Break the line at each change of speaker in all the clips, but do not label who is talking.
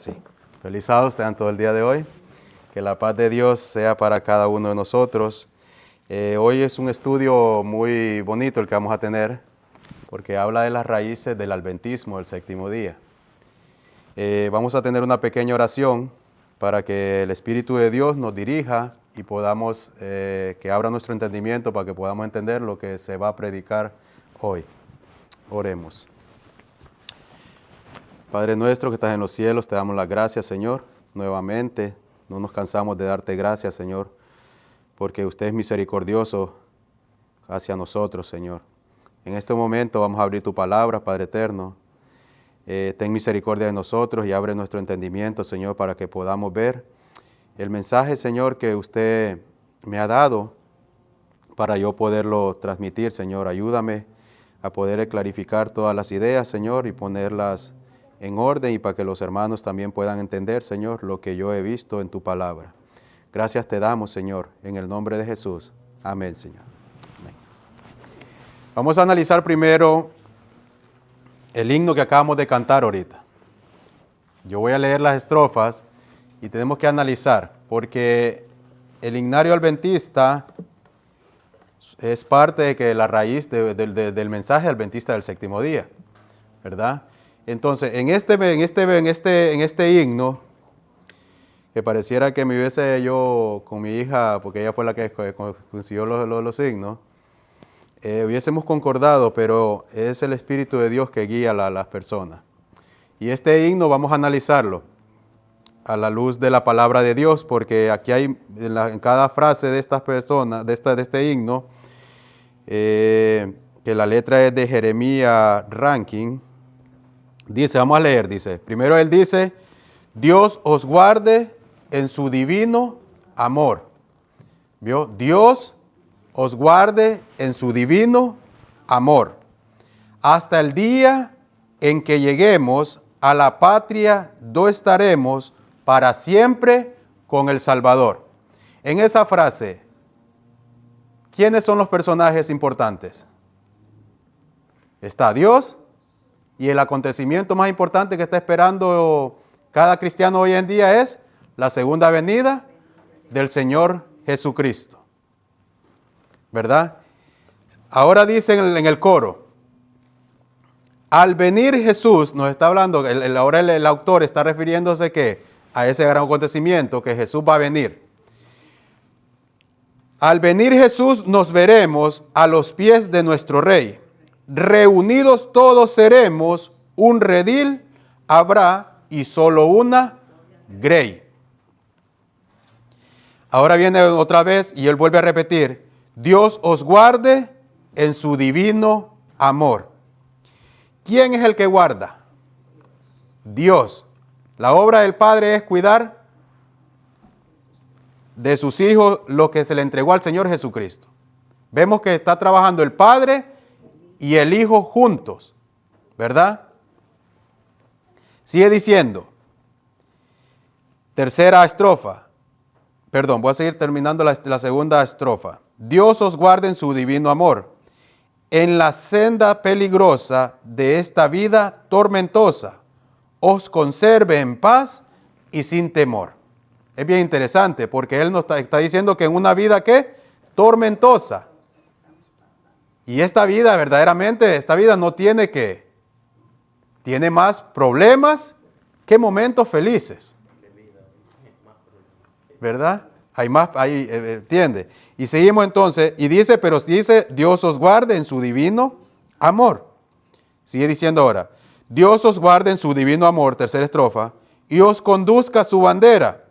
sí. Feliz sábado, estén todo el día de hoy. Que la paz de Dios sea para cada uno de nosotros. Hoy es un estudio muy bonito el que vamos a tener, porque habla de las raíces del adventismo del séptimo día. Vamos a tener una pequeña oración para que el Espíritu de Dios nos dirija y podamos, que abra nuestro entendimiento para que podamos entender lo que se va a predicar hoy. Oremos. Padre nuestro que estás en los cielos, te damos las gracias, Señor, nuevamente. No nos cansamos de darte gracias, Señor, porque usted es misericordioso hacia nosotros, Señor. En este momento vamos a abrir tu palabra, Padre eterno. Ten misericordia de nosotros y abre nuestro entendimiento, Señor, para que podamos ver el mensaje, Señor, que usted me ha dado para yo poderlo transmitir, Señor. Ayúdame a poder clarificar todas las ideas, Señor, y ponerlas en orden y para que los hermanos también puedan entender, Señor, lo que yo he visto en tu palabra. Gracias te damos, Señor, en el nombre de Jesús. Amén, Señor. Amén. Vamos a analizar primero el himno que acabamos de cantar ahorita. Yo voy a leer las estrofas y tenemos que analizar, porque el himnario adventista es parte de la raíz del mensaje adventista del séptimo día, ¿verdad? Entonces, en este himno, que pareciera que me hubiese yo con mi hija, porque ella fue la que consiguió los himnos, hubiésemos concordado, pero es el Espíritu de Dios que guía a las personas. Y este himno vamos a analizarlo a la luz de la palabra de Dios, porque aquí hay, en cada frase de estas personas, de este himno, que la letra es de Jeremías Rankin. Dice, vamos a leer, dice, primero él dice, Dios os guarde en su divino amor. ¿Vio? Dios os guarde en su divino amor, hasta el día en que lleguemos a la patria donde estaremos para siempre con el Salvador. En esa frase, ¿quiénes son los personajes importantes? Está Dios. Y el acontecimiento más importante que está esperando cada cristiano hoy en día es la segunda venida del Señor Jesucristo. ¿Verdad? Ahora dice en el coro, al venir Jesús, nos está hablando, ahora el autor está refiriéndose que a ese gran acontecimiento que Jesús va a venir. Al venir Jesús nos veremos a los pies de nuestro Rey. Reunidos todos seremos, un redil habrá y solo una grey. Ahora viene otra vez y él vuelve a repetir, Dios os guarde en su divino amor. ¿Quién es el que guarda? Dios. La obra del Padre es cuidar de sus hijos lo que se le entregó al Señor Jesucristo. Vemos que está trabajando el Padre y el Hijo juntos, ¿verdad? Sigue diciendo, tercera estrofa, voy a seguir terminando la segunda estrofa. Dios os guarde en su divino amor, en la senda peligrosa de esta vida tormentosa, os conserve en paz y sin temor. Es bien interesante porque él nos está diciendo que en una vida, ¿qué? Tormentosa. Y esta vida, verdaderamente, esta vida no tiene que, tiene más problemas momentos felices. ¿Verdad? ¿Entiende? Y seguimos entonces, y dice, pero dice, Dios os guarde en su divino amor. Sigue diciendo ahora, Dios os guarde en su divino amor, tercera estrofa, y os conduzca a su bandera.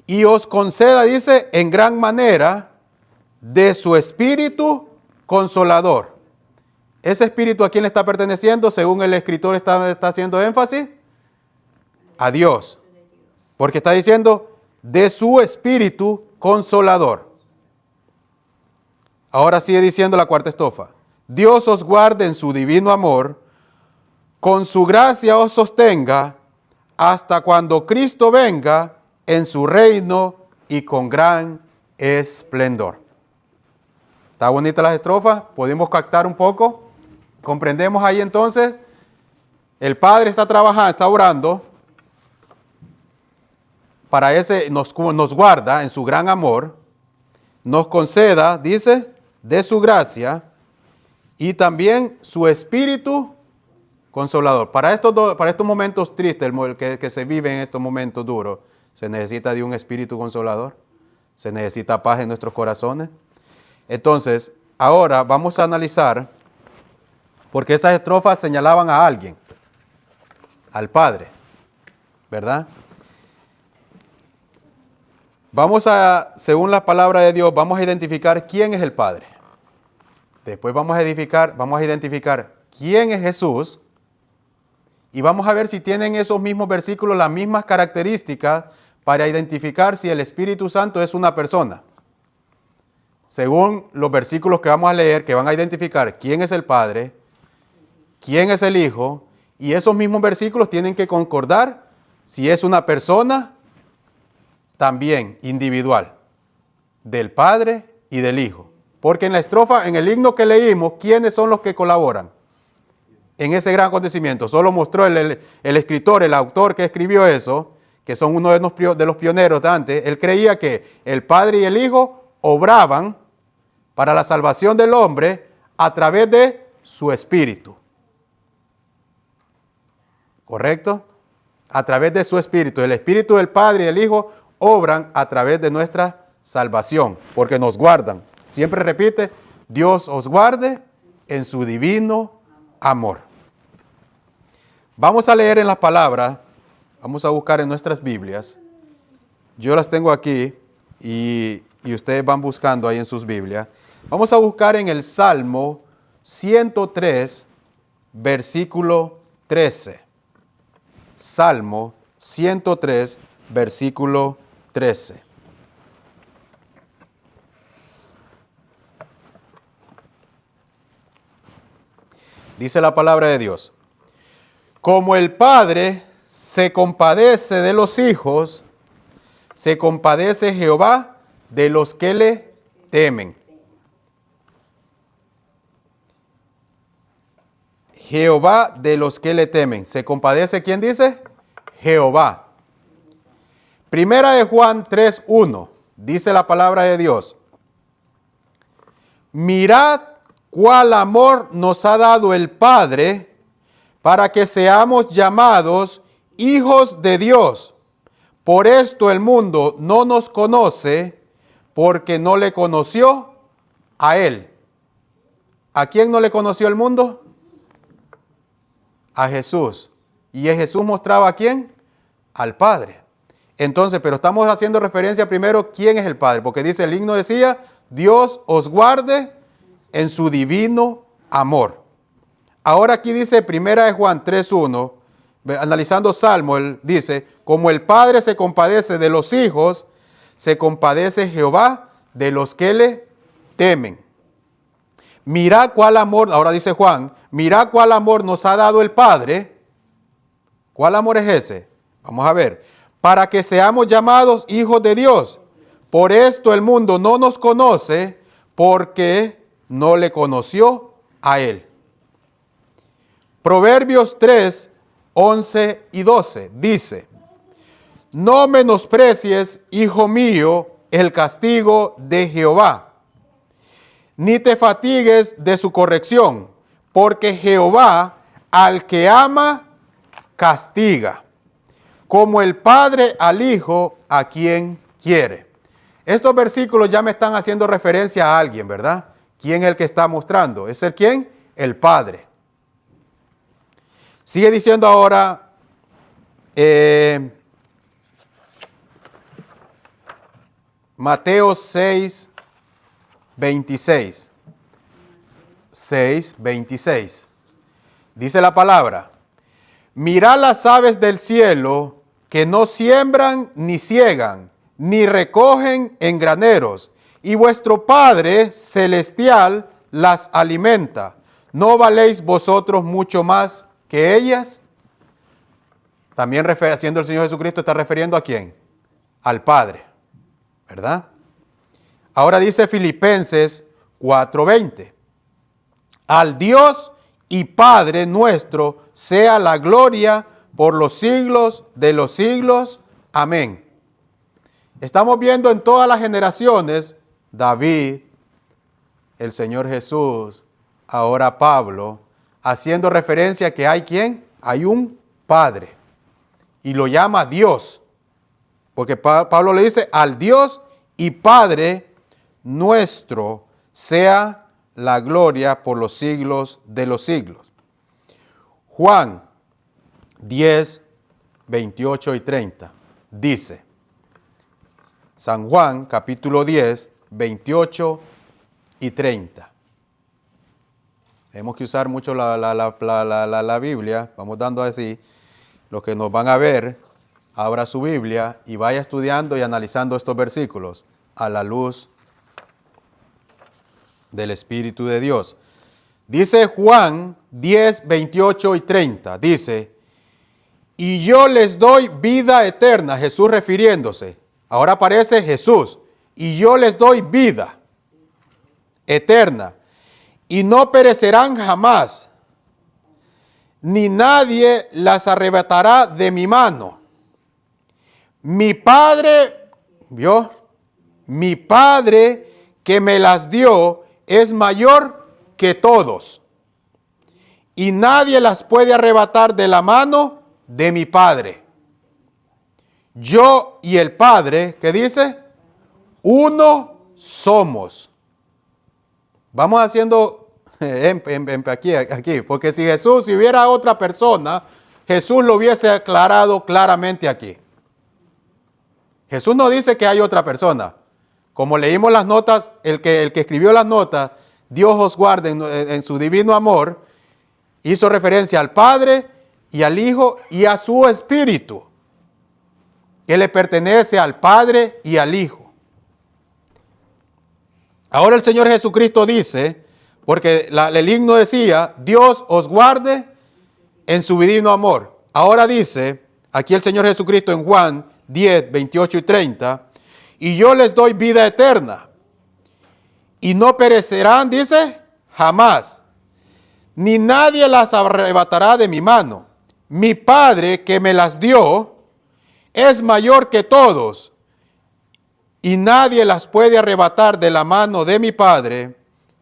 Y os conceda, dice, en gran manera, de su espíritu consolador. ¿Ese espíritu a quién le está perteneciendo? Según el escritor está haciendo énfasis, a Dios. Porque está diciendo, de su espíritu consolador. Ahora sigue diciendo la cuarta estrofa. Dios os guarde en su divino amor, con su gracia os sostenga, hasta cuando Cristo venga en su reino y con gran esplendor. ¿Está bonita las estrofas? ¿Podemos captar un poco? ¿Comprendemos ahí entonces? El Padre está trabajando, está orando para ese, nos guarda en su gran amor, nos conceda, dice, de su gracia y también su espíritu consolador. Para estos momentos tristes, que se vive en estos momentos duros, se necesita de un espíritu consolador, se necesita paz en nuestros corazones. Entonces, ahora vamos a analizar, porque esas estrofas señalaban a alguien, al Padre, ¿verdad? Según la palabra de Dios, vamos a identificar quién es el Padre. Después vamos a identificar quién es Jesús. Y vamos a ver si tienen esos mismos versículos las mismas características para identificar si el Espíritu Santo es una persona. Según los versículos que vamos a leer, que van a identificar quién es el Padre, quién es el Hijo, y esos mismos versículos tienen que concordar si es una persona también individual, del Padre y del Hijo. Porque en la estrofa, en el himno que leímos, ¿quiénes son los que colaboran en ese gran acontecimiento? Solo mostró el escritor, el autor que escribió eso, que son uno de los pioneros de antes. Él creía que el Padre y el Hijo obraban para la salvación del hombre a través de su Espíritu. ¿Correcto? A través de su Espíritu. El Espíritu del Padre y del Hijo obran a través de nuestra salvación, porque nos guardan. Siempre repite, Dios os guarde en su divino amor. Vamos a leer en las palabras, vamos a buscar en nuestras Biblias. Yo las tengo aquí y ustedes van buscando ahí en sus Biblias. Vamos a buscar en el Salmo 103, versículo 13. Salmo 103, versículo 13. Dice la palabra de Dios: como el Padre se compadece de los hijos, se compadece Jehová de los que le temen. Jehová de los que le temen. ¿Se compadece quién dice? Jehová. Primera de Juan 3:1. Dice la palabra de Dios: mirad cuál amor nos ha dado el Padre para que seamos llamados hijos de Dios. Por esto el mundo no nos conoce, porque no le conoció a Él. ¿A quién no le conoció el mundo? A Jesús. ¿Y Jesús mostraba a quién? Al Padre. Entonces, pero estamos haciendo referencia primero, ¿quién es el Padre? Porque dice, el himno decía, Dios os guarde en su divino amor. Ahora aquí dice, primera de Juan 3:1, analizando Salmo, él dice, como el Padre se compadece de los hijos, se compadece Jehová de los que le temen. Mirad cuál amor, ahora dice Juan, mirad cuál amor nos ha dado el Padre. ¿Cuál amor es ese? Vamos a ver. Para que seamos llamados hijos de Dios. Por esto el mundo no nos conoce, porque no le conoció a Él. Proverbios 3, 11 y 12 dice: no menosprecies, hijo mío, el castigo de Jehová, ni te fatigues de su corrección, porque Jehová al que ama castiga, como el Padre al Hijo a quien quiere. Estos versículos ya me están haciendo referencia a alguien, ¿verdad? ¿Quién es el que está mostrando? ¿Es el quién? El Padre. Sigue diciendo ahora, Mateo 6, 26. 6, 26. Dice la palabra: mirad las aves del cielo, que no siembran ni ciegan, ni recogen en graneros, y vuestro Padre celestial las alimenta. ¿No valéis vosotros mucho más que ellas? También haciendo el Señor Jesucristo, está refiriendo ¿a quién? Al Padre, ¿verdad? Ahora dice Filipenses 4:20. Al Dios y Padre nuestro sea la gloria por los siglos de los siglos. Amén. Estamos viendo en todas las generaciones, David, el Señor Jesús, ahora Pablo, haciendo referencia a que hay ¿quién? Hay un Padre. Y lo llama Dios. Porque Pablo le dice, al Dios y Padre nuestro sea la gloria por los siglos de los siglos. Juan 10, 28 y 30 dice, San Juan capítulo 10, 28 y 30. Tenemos que usar mucho la Biblia. Vamos dando así. Los que nos van a ver, abra su Biblia y vaya estudiando y analizando estos versículos a la luz del Espíritu de Dios. Dice Juan 10, 28 y 30. Dice, y yo les doy vida eterna. Jesús refiriéndose. Ahora aparece Jesús. Y yo les doy vida eterna. Y no perecerán jamás, ni nadie las arrebatará de mi mano. Mi Padre, ¿vio? Mi Padre que me las dio es mayor que todos. Y nadie las puede arrebatar de la mano de mi Padre. Yo y el Padre, ¿qué dice? Uno somos. Vamos haciendo aquí, porque si Jesús, si hubiera otra persona, Jesús lo hubiese aclarado claramente aquí. Jesús no dice que hay otra persona. Como leímos las notas, el que escribió las notas, Dios os guarde en su divino amor, hizo referencia al Padre y al Hijo y a su Espíritu, que le pertenece al Padre y al Hijo. Ahora el Señor Jesucristo dice, porque el himno decía, Dios os guarde en su divino amor. Ahora dice, aquí el Señor Jesucristo en Juan 10, 28 y 30, y yo les doy vida eterna, y no perecerán, dice, jamás, ni nadie las arrebatará de mi mano. Mi Padre que me las dio es mayor que todos, y nadie las puede arrebatar de la mano de mi Padre.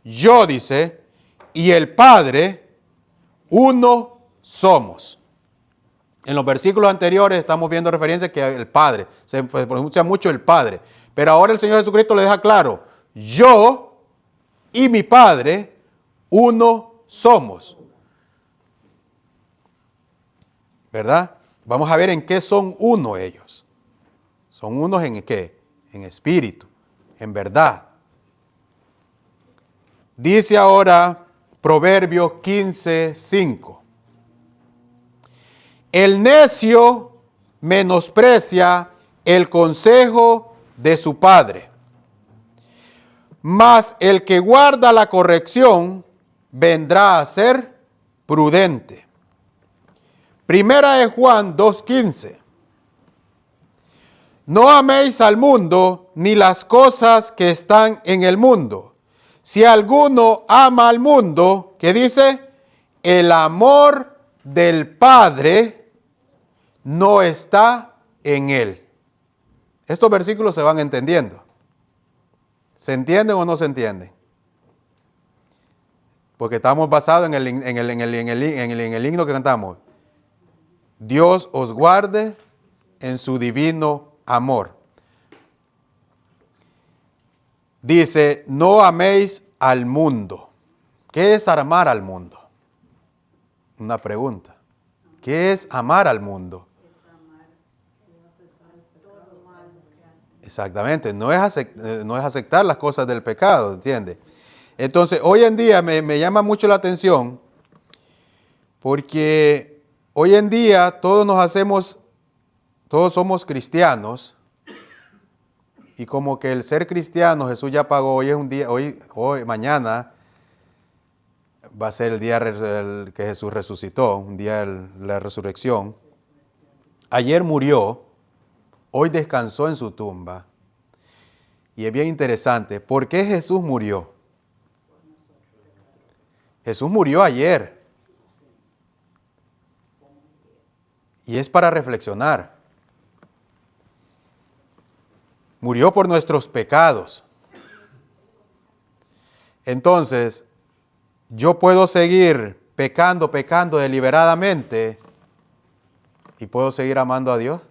Yo, dice, y el Padre, uno somos. En los versículos anteriores estamos viendo referencia que el Padre, se pronuncia mucho el Padre. Pero ahora el Señor Jesucristo le deja claro, yo y mi Padre, uno somos. ¿Verdad? Vamos a ver en qué son uno ellos. Son unos en qué? En espíritu, en verdad. Dice ahora Proverbios 15, 5. El necio menosprecia el consejo de su padre, mas el que guarda la corrección vendrá a ser prudente. Primera de Juan 2:15. No améis al mundo ni las cosas que están en el mundo. Si alguno ama al mundo, ¿qué dice? El amor del Padre no está en él. Estos versículos se van entendiendo. ¿Se entienden o no se entienden? Porque estamos basados en el himno que cantamos. Dios os guarde en su divino amor. Dice, no améis al mundo. ¿Qué es amar al mundo? Una pregunta. ¿Qué es amar al mundo? Exactamente, no es aceptar las cosas del pecado, ¿entiende? Entonces, hoy en día me llama mucho la atención porque hoy en día todos somos cristianos. Y como que el ser cristiano, Jesús ya pagó, hoy es un día, hoy, mañana va a ser el día que Jesús resucitó, un día de la resurrección. Ayer murió, hoy descansó en su tumba. Y es bien interesante, ¿por qué Jesús murió? Jesús murió ayer. Y es para reflexionar. Murió por nuestros pecados. Entonces, yo puedo seguir pecando deliberadamente y puedo seguir amando a Dios.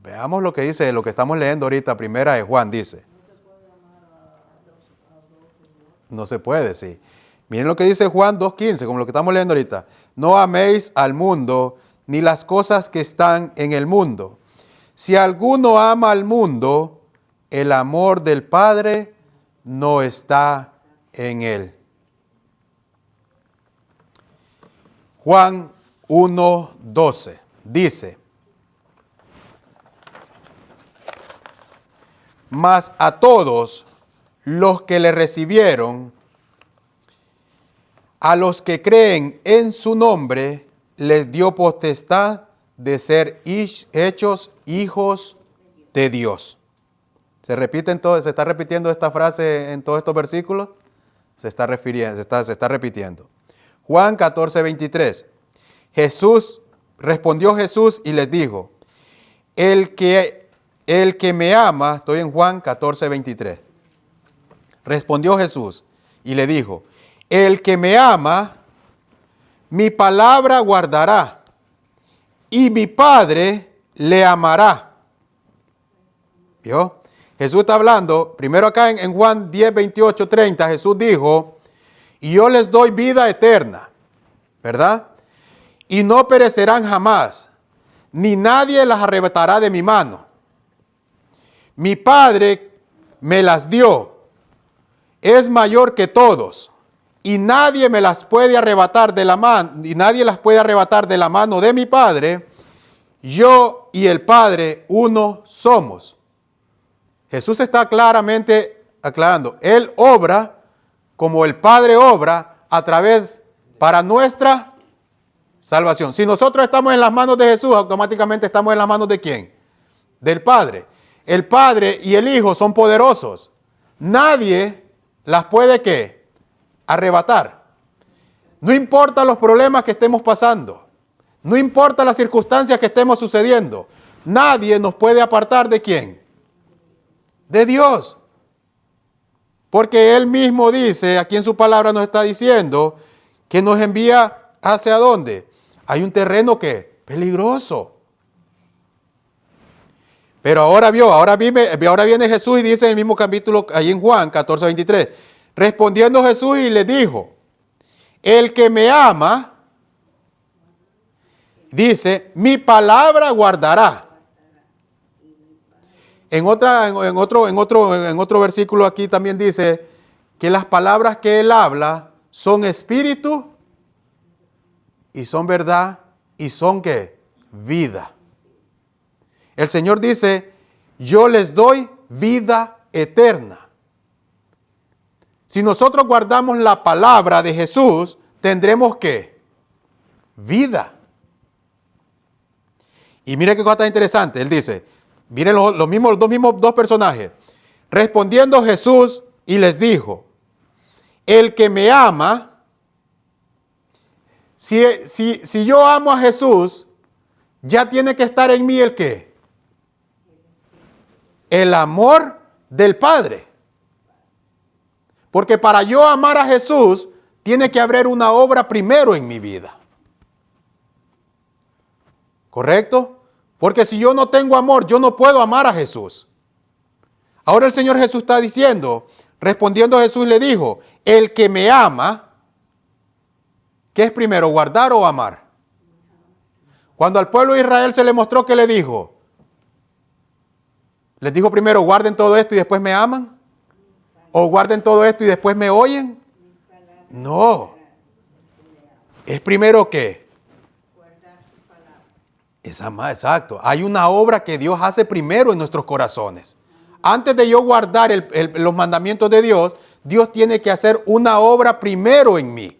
Veamos lo que dice, lo que estamos leyendo ahorita, primera de Juan dice. No se puede, sí. Miren lo que dice Juan 2:15, como lo que estamos leyendo ahorita. No améis al mundo, ni las cosas que están en el mundo. Si alguno ama al mundo, el amor del Padre no está en él. Juan 1:12 dice: mas a todos los que le recibieron, a los que creen en su nombre, les dio potestad de ser hechos hijos de Dios. ¿Se está repitiendo esta frase en todos estos versículos? Se está repitiendo. Juan 14:23. Respondió Jesús y les dijo: el que me ama, estoy en Juan 14:23. Respondió Jesús y le dijo: el que me ama, mi palabra guardará, y mi Padre le amará. ¿Vio? Jesús está hablando, primero acá en Juan 10:28-30, Jesús dijo: y yo les doy vida eterna, ¿verdad? Y no perecerán jamás, ni nadie las arrebatará de mi mano. Mi Padre me las dio, es mayor que todos, y nadie me las puede arrebatar de la mano, y nadie las puede arrebatar de la mano de mi Padre. Yo y el Padre uno somos. Jesús está claramente aclarando, Él obra como el Padre obra para nuestra salvación. Si nosotros estamos en las manos de Jesús, automáticamente estamos en las manos ¿de quién? Del Padre. El Padre y el Hijo son poderosos. Nadie las puede ¿qué? Arrebatar. No importa los problemas que estemos pasando. No importa las circunstancias que estemos sucediendo. Nadie nos puede apartar ¿de quién? De Dios. Porque Él mismo dice, aquí en su palabra nos está diciendo, que nos envía ¿hacia dónde? Hay un terreno que peligroso. Pero ahora viene Jesús y dice en el mismo capítulo, ahí en Juan 14:23, respondiendo Jesús y le dijo: el que me ama, dice, mi palabra guardará. En otro versículo aquí también dice que las palabras que Él habla son espíritu y son verdad y son ¿qué? Vida. El Señor dice: yo les doy vida eterna. Si nosotros guardamos la palabra de Jesús, tendremos ¿qué? Vida. Y mire qué cosa tan interesante. Él dice, miren los dos personajes. Respondiendo Jesús y les dijo: el que me ama, si yo amo a Jesús, ya tiene que estar en mí ¿el qué? El amor del Padre. Porque para yo amar a Jesús, tiene que haber una obra primero en mi vida. ¿Correcto? Porque si yo no tengo amor, yo no puedo amar a Jesús. Ahora el Señor Jesús está diciendo, respondiendo Jesús le dijo: el que me ama, ¿qué es primero, guardar o amar? Cuando al pueblo de Israel se le mostró, ¿qué le dijo? ¿Les dijo primero guarden todo esto y después me aman? ¿O guarden todo esto y después me oyen? No. ¿Es primero qué? Es amar, exacto. Hay una obra que Dios hace primero en nuestros corazones. Antes de yo guardar los mandamientos de Dios, Dios tiene que hacer una obra primero en mí.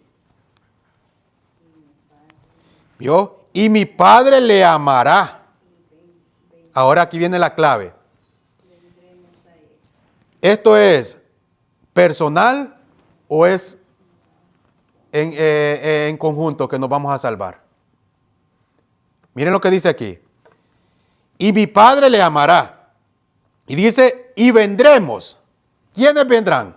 ¿Vio? Y mi Padre le amará. Ahora aquí viene la clave. ¿Esto es personal o es en conjunto que nos vamos a salvar? Miren lo que dice aquí. y mi Padre le amará. Y dice, y vendremos. ¿Quiénes vendrán?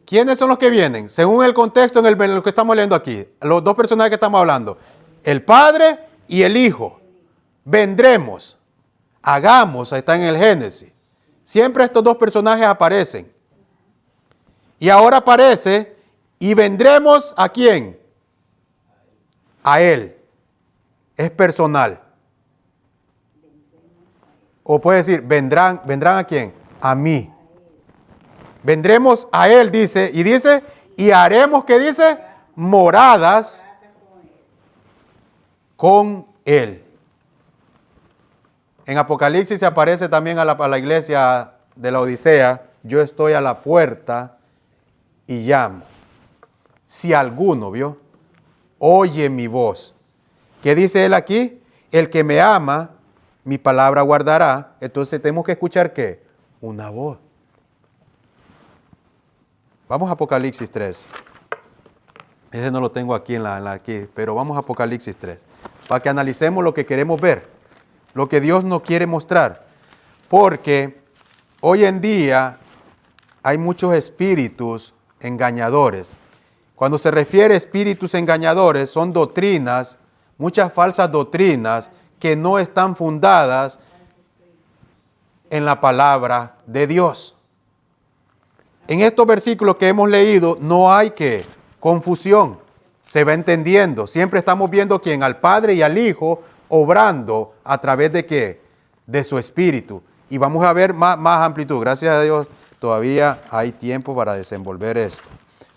¿Quiénes son los que vienen? Según el contexto en lo que estamos leyendo aquí, los dos personajes que estamos hablando, el Padre y el Hijo. Vendremos, hagamos, ahí está en el Génesis. Siempre estos dos personajes aparecen. Y ahora aparece, y vendremos ¿a quién? A Él. Es personal. O puede decir, vendrán ¿a quién? A mí. Vendremos a Él, dice, y haremos, ¿qué dice? Moradas con Él. En Apocalipsis se aparece también a la iglesia de la Odisea, yo estoy a la puerta y llamo. Si alguno, oye mi voz. ¿Qué dice Él aquí? El que me ama, mi palabra guardará. Entonces tenemos que escuchar ¿qué? Una voz. Vamos a Apocalipsis 3. Ese no lo tengo aquí, aquí, pero vamos a Apocalipsis 3. Para que analicemos lo que queremos ver. Lo que Dios nos quiere mostrar. Porque hoy en día hay muchos espíritus engañadores. Cuando se refiere a espíritus engañadores, son doctrinas, muchas falsas doctrinas que no están fundadas en la palabra de Dios. En estos versículos que hemos leído no hay confusión, se va entendiendo. Siempre estamos viendo quién, al Padre y al Hijo, obrando a través de ¿qué? De su Espíritu. Y vamos a ver más amplitud. Gracias a Dios todavía hay tiempo para desenvolver esto.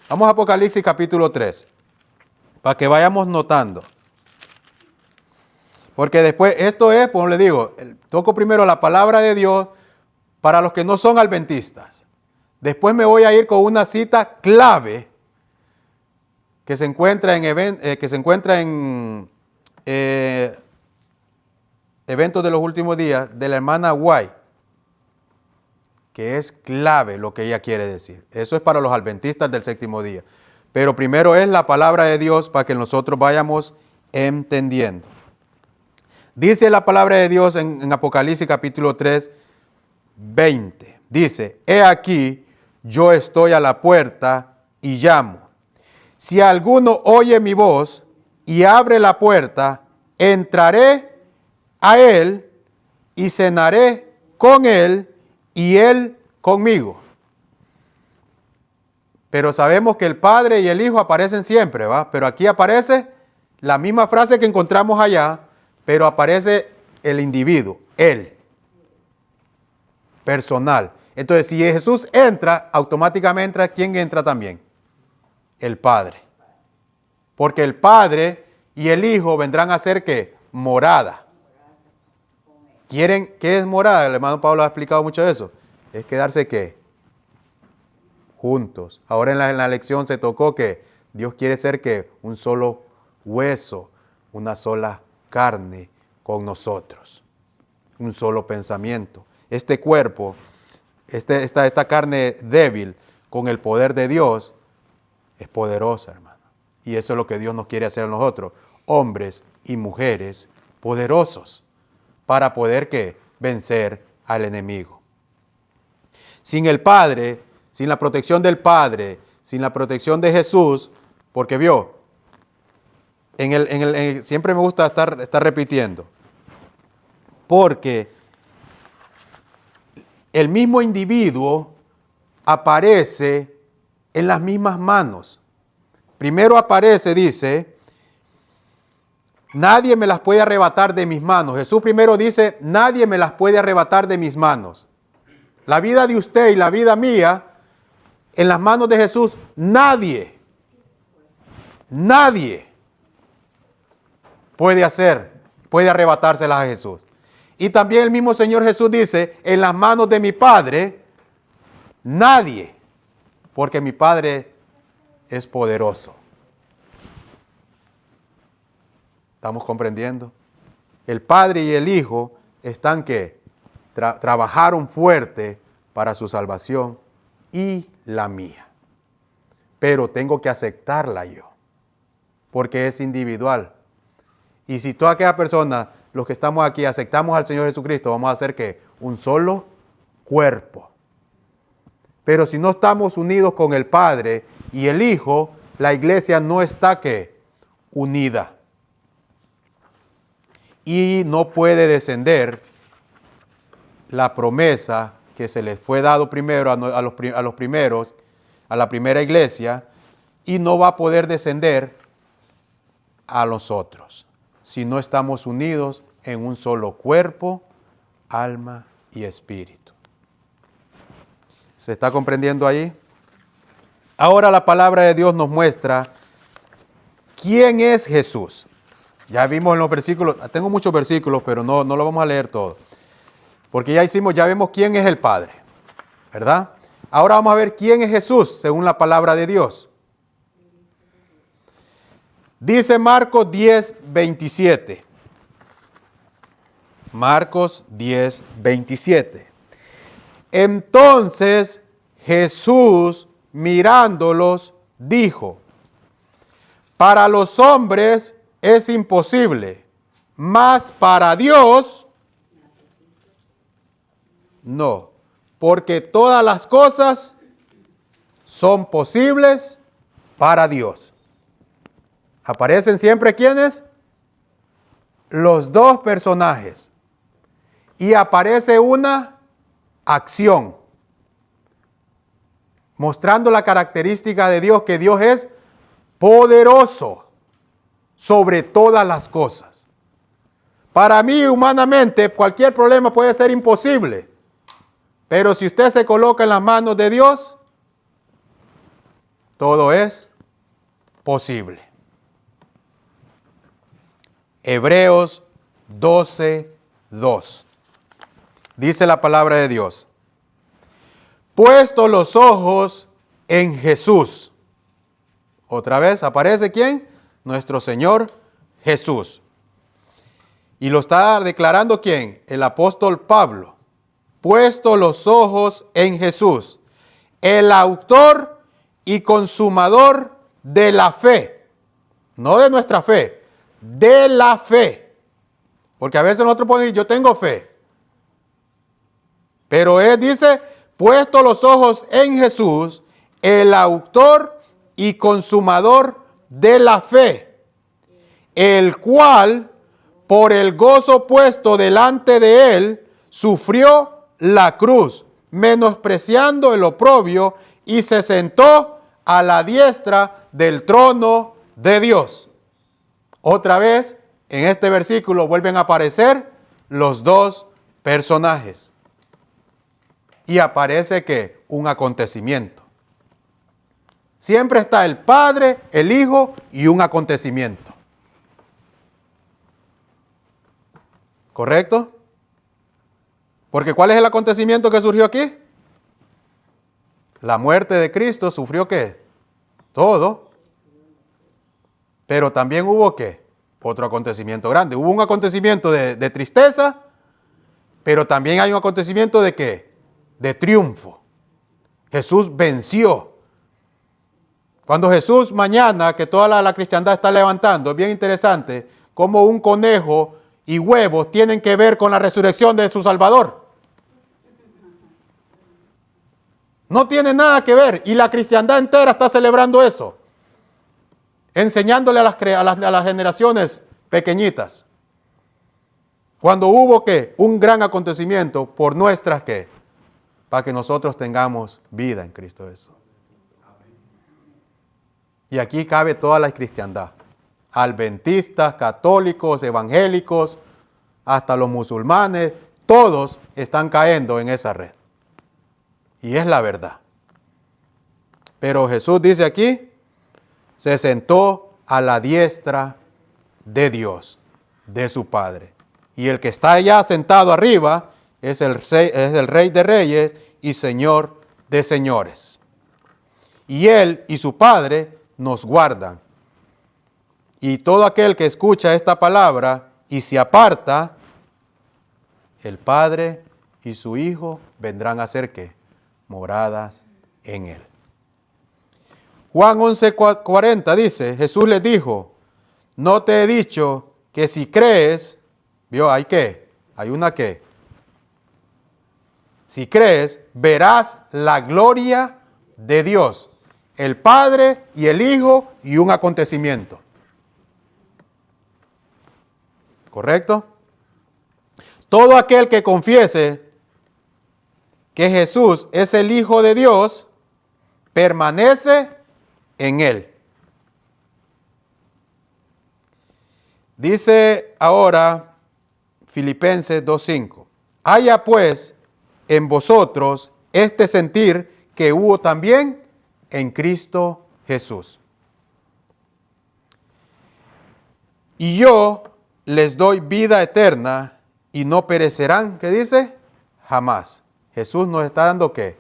Vamos a Apocalipsis capítulo 3, para que vayamos notando. Porque después, esto es, como le digo, toco primero la palabra de Dios para los que no son adventistas. Después me voy a ir con una cita clave que se encuentra en Eventos de los Últimos Días de la hermana White, que es clave lo que ella quiere decir. Eso es para los adventistas del séptimo día. Pero primero es la palabra de Dios para que nosotros vayamos entendiendo. Dice la palabra de Dios en Apocalipsis capítulo 3, 20. Dice, he aquí, yo estoy a la puerta y llamo. Si alguno oye mi voz y abre la puerta, entraré a él y cenaré con él y él conmigo. Pero sabemos que el Padre y el Hijo aparecen siempre, ¿va? Pero aquí aparece la misma frase que encontramos allá, pero aparece el individuo, él, personal. Entonces, si Jesús entra, automáticamente, ¿quién entra también? El Padre. Porque el Padre y el Hijo vendrán a ser ¿qué? Morada. ¿Quieren qué es morada? El hermano Pablo ha explicado mucho de eso. Es quedarse ¿qué? Juntos. Ahora en la lección se tocó que Dios quiere ser ¿qué? Un solo hueso, una sola carne con nosotros. Un solo pensamiento. Este cuerpo, esta carne débil con el poder de Dios es poderosa, hermano. Y eso es lo que Dios nos quiere hacer a nosotros, hombres y mujeres poderosos, para poder ¿qué? Vencer al enemigo. Sin el Padre, sin la protección del Padre, sin la protección de Jesús, porque siempre me gusta estar repitiendo, porque el mismo individuo aparece en las mismas manos. Primero aparece, dice, nadie me las puede arrebatar de mis manos. Jesús primero dice, nadie me las puede arrebatar de mis manos. La vida de usted y la vida mía, en las manos de Jesús, nadie puede arrebatárselas a Jesús. Y también el mismo Señor Jesús dice, en las manos de mi Padre, nadie, porque mi Padre es poderoso. ¿Estamos comprendiendo? El Padre y el Hijo están que trabajaron fuerte para su salvación y la mía. Pero tengo que aceptarla yo, porque es individual. Y si toda aquella persona, los que estamos aquí, aceptamos al Señor Jesucristo, vamos a hacer ¿qué? Un solo cuerpo. Pero si no estamos unidos con el Padre y el Hijo, la iglesia no está ¿qué? Unida. Y no puede descender la promesa que se les fue dado primero a los primeros, a la primera iglesia, y no va a poder descender a los otros, si no estamos unidos en un solo cuerpo, alma y espíritu. ¿Se está comprendiendo ahí? Ahora la palabra de Dios nos muestra quién es Jesús. Ya vimos en los versículos, tengo muchos versículos, pero no lo vamos a leer todo. Porque ya vemos quién es el Padre, ¿verdad? Ahora vamos a ver quién es Jesús, según la palabra de Dios. Dice Marcos 10, 27. Marcos 10, 27. Entonces Jesús, mirándolos, dijo: para los hombres es imposible, mas para Dios no, porque todas las cosas son posibles para Dios. ¿Aparecen siempre quiénes? Los dos personajes. Y aparece una acción, mostrando la característica de Dios, que Dios es poderoso sobre todas las cosas. Para mí, humanamente, cualquier problema puede ser imposible. Pero si usted se coloca en las manos de Dios, todo es posible. Hebreos 12, 2. Dice la palabra de Dios: puesto los ojos en Jesús. Otra vez, ¿aparece quién? Nuestro Señor Jesús. Y lo está declarando ¿quién? El apóstol Pablo. Puesto los ojos en Jesús, el autor y consumador de la fe. No de nuestra fe, de la fe. Porque a veces nosotros podemos decir, yo tengo fe. Pero él dice, puesto los ojos en Jesús, el autor y consumador de la fe, el cual, por el gozo puesto delante de él, sufrió la cruz, menospreciando el oprobio, y se sentó a la diestra del trono de Dios. Otra vez, en este versículo vuelven a aparecer los dos personajes. Y aparece que un acontecimiento. Siempre está el Padre, el Hijo y un acontecimiento. ¿Correcto? Porque ¿cuál es el acontecimiento que surgió aquí? La muerte de Cristo sufrió ¿qué? Todo. Pero también hubo ¿qué? Otro acontecimiento grande. Hubo un acontecimiento de tristeza, pero también hay un acontecimiento de ¿qué? De triunfo. Jesús venció. Cuando Jesús mañana, que toda la cristiandad está levantando, es bien interesante cómo un conejo y huevos tienen que ver con la resurrección de su Salvador. No tiene nada que ver. Y la cristiandad entera está celebrando eso. Enseñándole a las generaciones pequeñitas. Cuando hubo ¿qué? Un gran acontecimiento por nuestras ¿qué? Para que nosotros tengamos vida en Cristo Jesús. Y aquí cabe toda la cristiandad. Adventistas, católicos, evangélicos, hasta los musulmanes, todos están cayendo en esa red. Y es la verdad. Pero Jesús dice aquí, se sentó a la diestra de Dios, de su Padre. Y el que está allá sentado arriba es el Rey de Reyes y Señor de Señores. Y Él y su Padre nos guardan. Y todo aquel que escucha esta palabra y se aparta, el Padre y su Hijo vendrán a ser ¿qué? Moradas en Él. Juan 11:40 dice, Jesús les dijo, ¿no te he dicho que si crees, ¿vio? ¿Hay qué? Hay una qué. Si crees, verás la gloria de Dios, el Padre y el Hijo y un acontecimiento. ¿Correcto? Todo aquel que confiese que Jesús es el Hijo de Dios, permanece en Él. Dice ahora Filipenses 2:5. Haya pues en vosotros este sentir que hubo también en Cristo Jesús. Y yo les doy vida eterna y no perecerán. ¿Qué dice? Jamás. Jesús nos está dando ¿qué?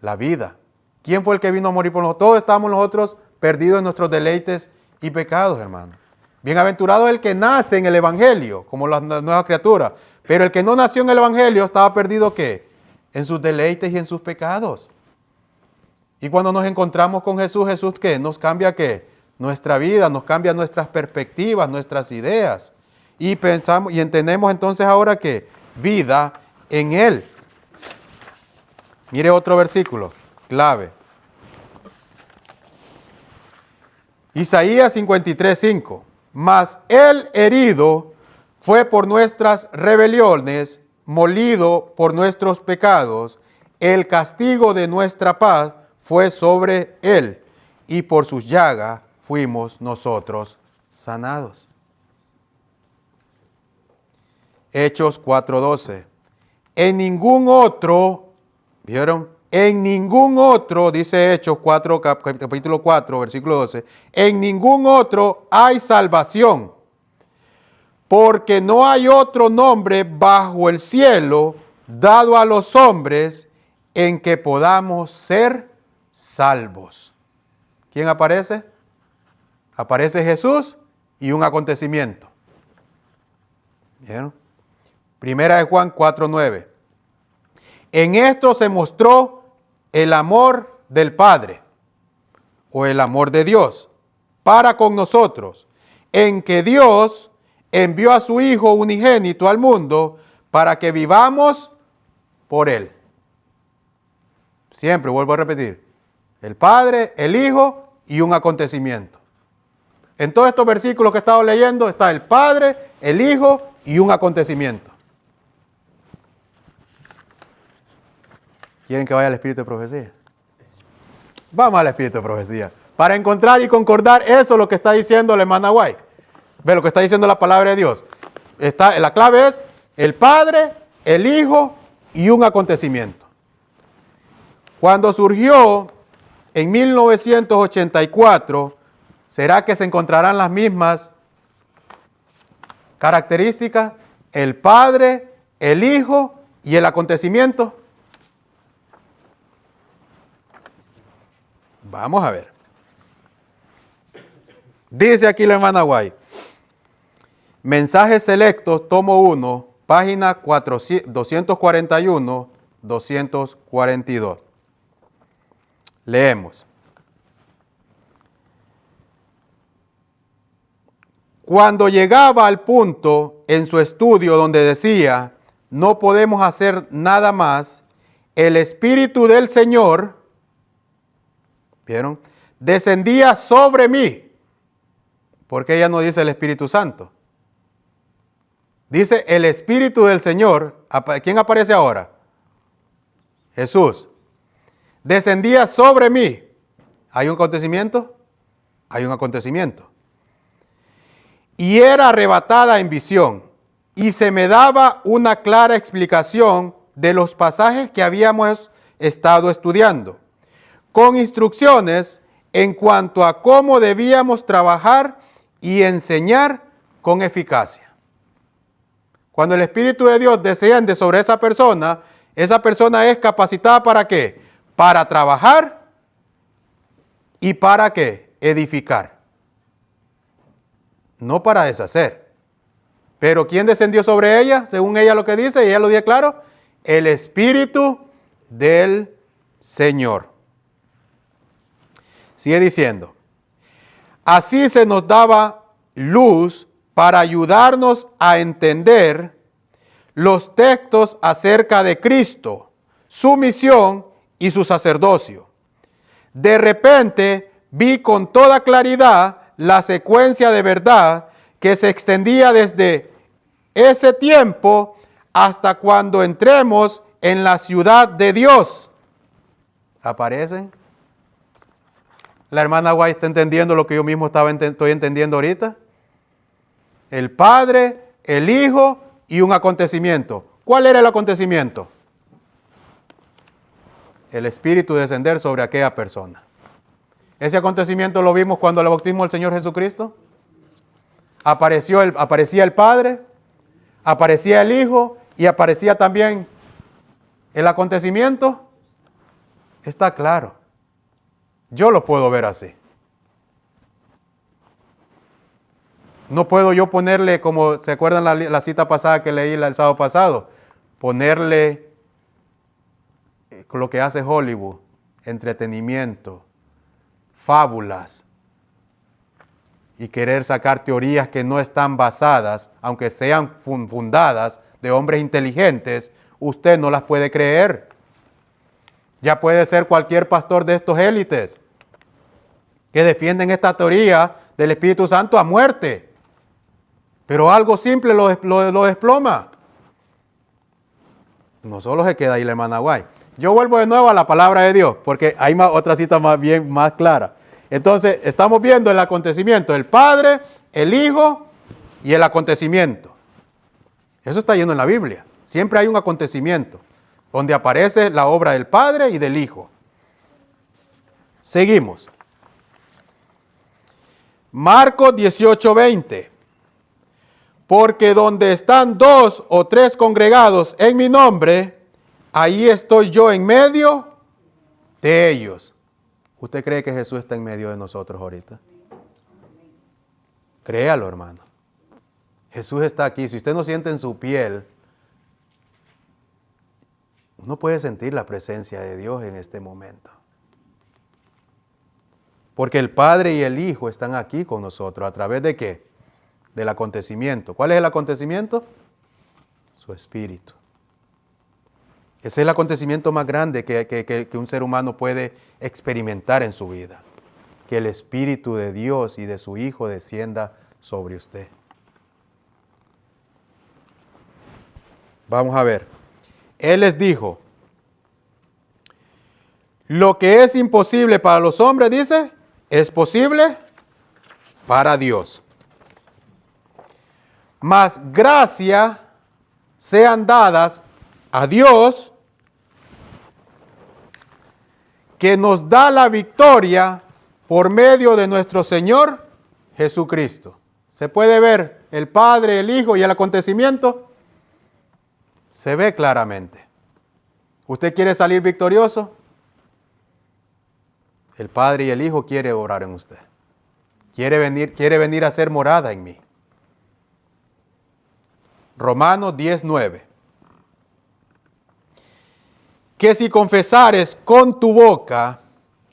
La vida. ¿Quién fue el que vino a morir por nosotros? Todos estamos nosotros perdidos en nuestros deleites y pecados, hermano. Bienaventurado el que nace en el Evangelio, como las nuevas criaturas. Pero el que no nació en el Evangelio estaba perdido ¿qué? En sus deleites y en sus pecados. Y cuando nos encontramos con Jesús, ¿Jesús qué? Nos cambia ¿qué? Nuestra vida, nos cambia nuestras perspectivas, nuestras ideas. Y pensamos y entendemos entonces ahora que vida en Él. Mire otro versículo clave. Isaías 53:5. Mas el herido fue por nuestras rebeliones, molido por nuestros pecados, el castigo de nuestra paz fue sobre él, y por sus llagas fuimos nosotros sanados. Hechos 4:12. En ningún otro, ¿vieron? En ningún otro, dice Hechos 4, capítulo 4, versículo 12, en ningún otro hay salvación, porque no hay otro nombre bajo el cielo dado a los hombres en que podamos ser salvos. ¿Quién aparece? Aparece Jesús y un acontecimiento. ¿Vieron? Primera de Juan 4:9. En esto se mostró el amor del Padre, o el amor de Dios, para con nosotros, en que Dios envió a su Hijo unigénito al mundo para que vivamos por Él. Siempre vuelvo a repetir, el Padre, el Hijo y un acontecimiento. En todos estos versículos que he estado leyendo está el Padre, el Hijo y un acontecimiento. ¿Quieren que vaya al Espíritu de Profecía? Vamos al Espíritu de Profecía. Para encontrar y concordar eso es lo que está diciendo la hermana White. Ve lo que está diciendo la palabra de Dios. La clave es el Padre, el Hijo y un acontecimiento. Cuando surgió en 1984, ¿será que se encontrarán las mismas características? El Padre, el Hijo y el acontecimiento. Vamos a ver. Dice aquí la hermana White. Mensajes selectos, tomo 1, página 241, 242. Leemos. Cuando llegaba al punto en su estudio donde decía, no podemos hacer nada más, el Espíritu del Señor, ¿vieron? Descendía sobre mí. Porque ella no dice el Espíritu Santo. Dice el Espíritu del Señor. ¿Quién aparece ahora? Jesús. Descendía sobre mí. ¿Hay un acontecimiento? Hay un acontecimiento. Y era arrebatada en visión. Y se me daba una clara explicación de los pasajes que habíamos estado estudiando, con instrucciones en cuanto a cómo debíamos trabajar y enseñar con eficacia. Cuando el Espíritu de Dios desciende sobre esa persona es capacitada ¿para qué? Para trabajar y ¿para qué? Edificar. No para deshacer. Pero ¿quién descendió sobre ella? Según ella lo que dice, y ella lo dice claro, el Espíritu del Señor. Sigue diciendo, así se nos daba luz para ayudarnos a entender los textos acerca de Cristo, su misión y su sacerdocio. De repente vi con toda claridad la secuencia de verdad que se extendía desde ese tiempo hasta cuando entremos en la ciudad de Dios. ¿Aparecen? La hermana White está entendiendo lo que yo mismo estoy entendiendo ahorita. El Padre, el Hijo y un acontecimiento. ¿Cuál era el acontecimiento? El Espíritu descender sobre aquella persona. Ese acontecimiento lo vimos cuando el bautismo del Señor Jesucristo. Aparecía el Padre, aparecía el Hijo y aparecía también el acontecimiento. Está claro. Yo lo puedo ver así. No puedo yo ponerle, como se acuerdan la cita pasada que leí el sábado pasado, ponerle lo que hace Hollywood, entretenimiento, fábulas, y querer sacar teorías que no están basadas, aunque sean fundadas de hombres inteligentes, usted no las puede creer. Ya puede ser cualquier pastor de estos élites que defienden esta teoría del Espíritu Santo a muerte. Pero algo simple lo desploma. No solo se queda ahí la hermana White. Yo vuelvo de nuevo a la palabra de Dios, porque hay otra cita más clara. Entonces, estamos viendo el acontecimiento, el Padre, el Hijo y el acontecimiento. Eso está yendo en la Biblia. Siempre hay un acontecimiento donde aparece la obra del Padre y del Hijo. Seguimos. Marcos 18:20. Porque donde están 2 o 3 congregados en mi nombre, ahí estoy yo en medio de ellos. ¿Usted cree que Jesús está en medio de nosotros ahorita? Créalo, hermano. Jesús está aquí. Si usted no siente en su piel, uno puede sentir la presencia de Dios en este momento. Porque el Padre y el Hijo están aquí con nosotros. ¿A través de qué? Del acontecimiento. ¿Cuál es el acontecimiento? Su Espíritu. Ese es el acontecimiento más grande que un ser humano puede experimentar en su vida. Que el Espíritu de Dios y de su Hijo descienda sobre usted. Vamos a ver. Él les dijo, lo que es imposible para los hombres, dice, es posible para Dios. Mas gracia sean dadas a Dios, que nos da la victoria por medio de nuestro Señor Jesucristo. ¿Se puede ver el Padre, el Hijo y el acontecimiento? Se ve claramente. ¿Usted quiere salir victorioso? El Padre y el Hijo quieren orar en usted. Quiere venir a hacer morada en mí. Romanos 10:9. Que si confesares con tu boca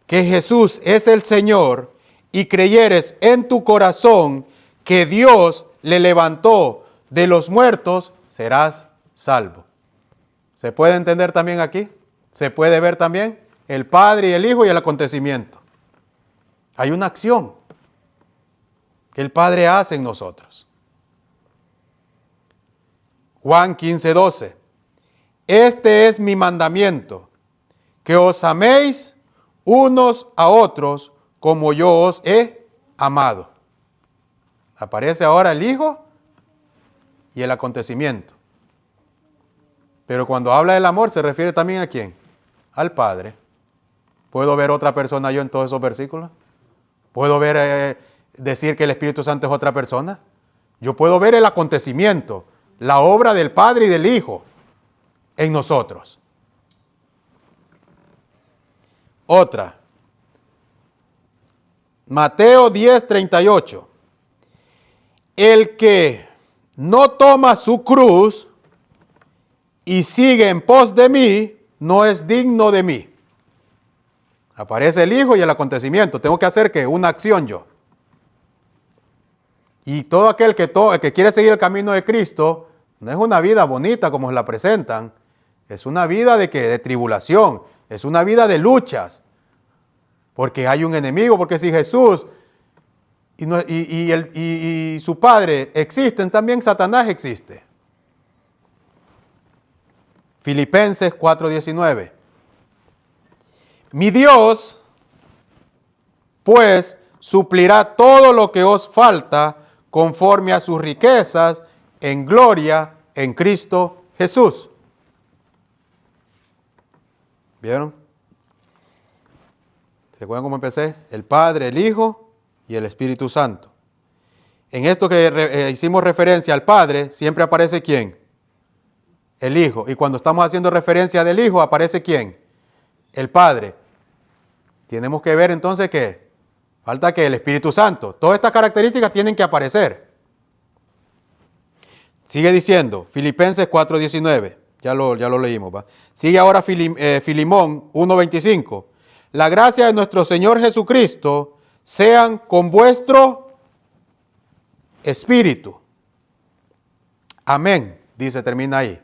que Jesús es el Señor y creyeres en tu corazón que Dios le levantó de los muertos, serás salvo. ¿Se puede entender también aquí? ¿Se puede ver también? El Padre y el Hijo y el acontecimiento. Hay una acción que el Padre hace en nosotros. Juan 15:12. Este es mi mandamiento, que os améis unos a otros como yo os he amado. Aparece ahora el Hijo y el acontecimiento. Pero cuando habla del amor, ¿se refiere también a quién? Al Padre. ¿Puedo ver otra persona yo en todos esos versículos? ¿Puedo ver decir que el Espíritu Santo es otra persona? Yo puedo ver el acontecimiento, la obra del Padre y del Hijo en nosotros. Otra. Mateo 10:38. El que no toma su cruz y sigue en pos de mí, no es digno de mí. Aparece el Hijo y el acontecimiento. Tengo que hacer ¿qué? Una acción yo. Y todo aquel el que quiere seguir el camino de Cristo, no es una vida bonita como la presentan, es una vida de tribulación, es una vida de luchas, porque hay un enemigo, porque si Jesús y su Padre existen, también Satanás existe. Filipenses 4:19. Mi Dios, pues, suplirá todo lo que os falta conforme a sus riquezas en gloria en Cristo Jesús. ¿Vieron? ¿Se acuerdan cómo empecé? El Padre, el Hijo y el Espíritu Santo. En esto que hicimos referencia al Padre, siempre aparece ¿quién? El Hijo. Y cuando estamos haciendo referencia del Hijo, aparece ¿quién? El Padre. Tenemos que ver entonces que falta que el Espíritu Santo. Todas estas características tienen que aparecer. Sigue diciendo, Filipenses 4:19. Ya lo leímos, ¿va? Sigue ahora Filimón 1:25. La gracia de nuestro Señor Jesucristo sean con vuestro espíritu. Amén. Dice, termina ahí.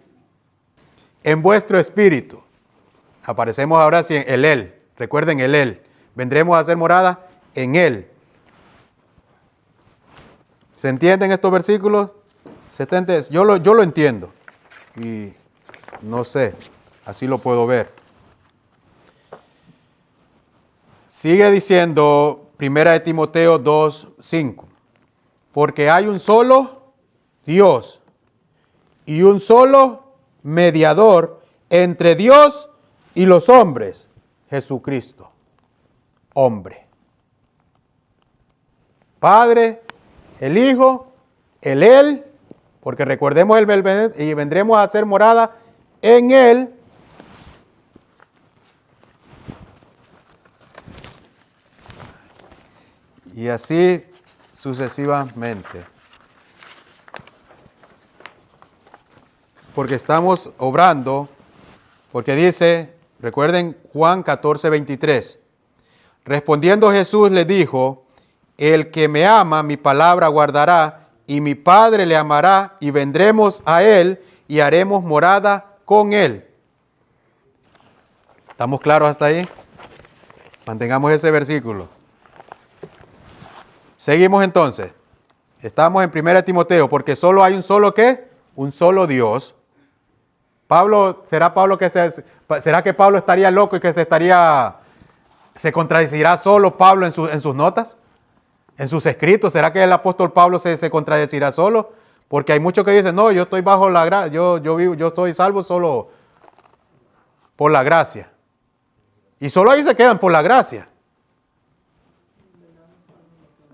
En vuestro espíritu. Aparecemos ahora sí en Él. Recuerden el Él. Vendremos a hacer morada en Él. ¿Se entienden estos versículos? Yo lo entiendo. Y no sé, así lo puedo ver. Sigue diciendo 1 Timoteo 2:5. Porque hay un solo Dios y un solo mediador entre Dios y los hombres, Jesucristo, hombre. Padre, el Hijo, el Él, porque recordemos y vendremos a hacer morada en Él. Y así sucesivamente. Porque estamos obrando, porque dice, recuerden Juan 14:23. Respondiendo Jesús le dijo, el que me ama, mi palabra guardará, y mi Padre le amará, y vendremos a él, y haremos morada con él. ¿Estamos claros hasta ahí? Mantengamos ese versículo. Seguimos entonces. Estamos en 1 Timoteo, porque solo hay un solo ¿qué? Un solo Dios. ¿Será que Pablo estaría loco y que se contradecirá solo Pablo en sus notas? En sus escritos, ¿será que el apóstol Pablo se contradecirá solo? Porque hay muchos que dicen, no, yo estoy bajo la gracia, yo estoy salvo solo por la gracia. Y solo ahí se quedan por la gracia.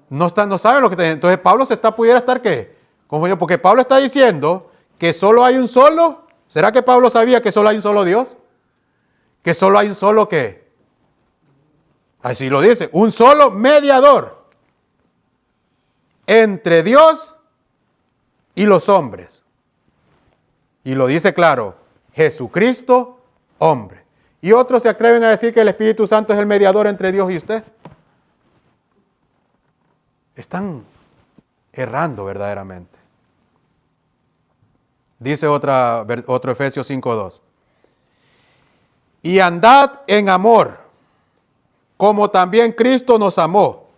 No saben lo que tienen. Entonces Pablo pudiera estar ¿qué? Confundido, porque Pablo está diciendo que solo hay un solo. ¿Será que Pablo sabía que solo hay un solo Dios? Que solo hay un solo ¿qué? Así lo dice, un solo mediador entre Dios y los hombres. Y lo dice claro, Jesucristo, hombre. Y otros se atreven a decir que el Espíritu Santo es el mediador entre Dios y usted. Están errando verdaderamente. Dice otro Efesios 5:2. Y andad en amor, como también Cristo nos amó,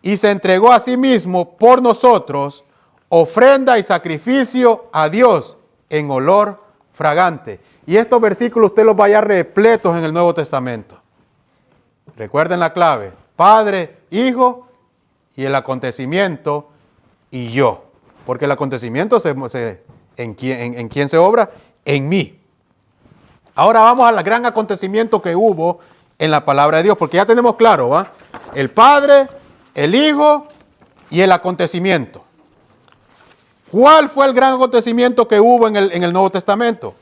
y se entregó a sí mismo por nosotros, ofrenda y sacrificio a Dios en olor fragante. Y estos versículos usted los va a hallar repletos en el Nuevo Testamento. Recuerden la clave, Padre, Hijo y el acontecimiento y yo. Porque el acontecimiento ¿en quién se obra? En mí. Ahora vamos al gran acontecimiento que hubo en la palabra de Dios, porque ya tenemos claro, ¿va? El Padre, el Hijo y el acontecimiento. ¿Cuál fue el gran acontecimiento que hubo en el Nuevo Testamento?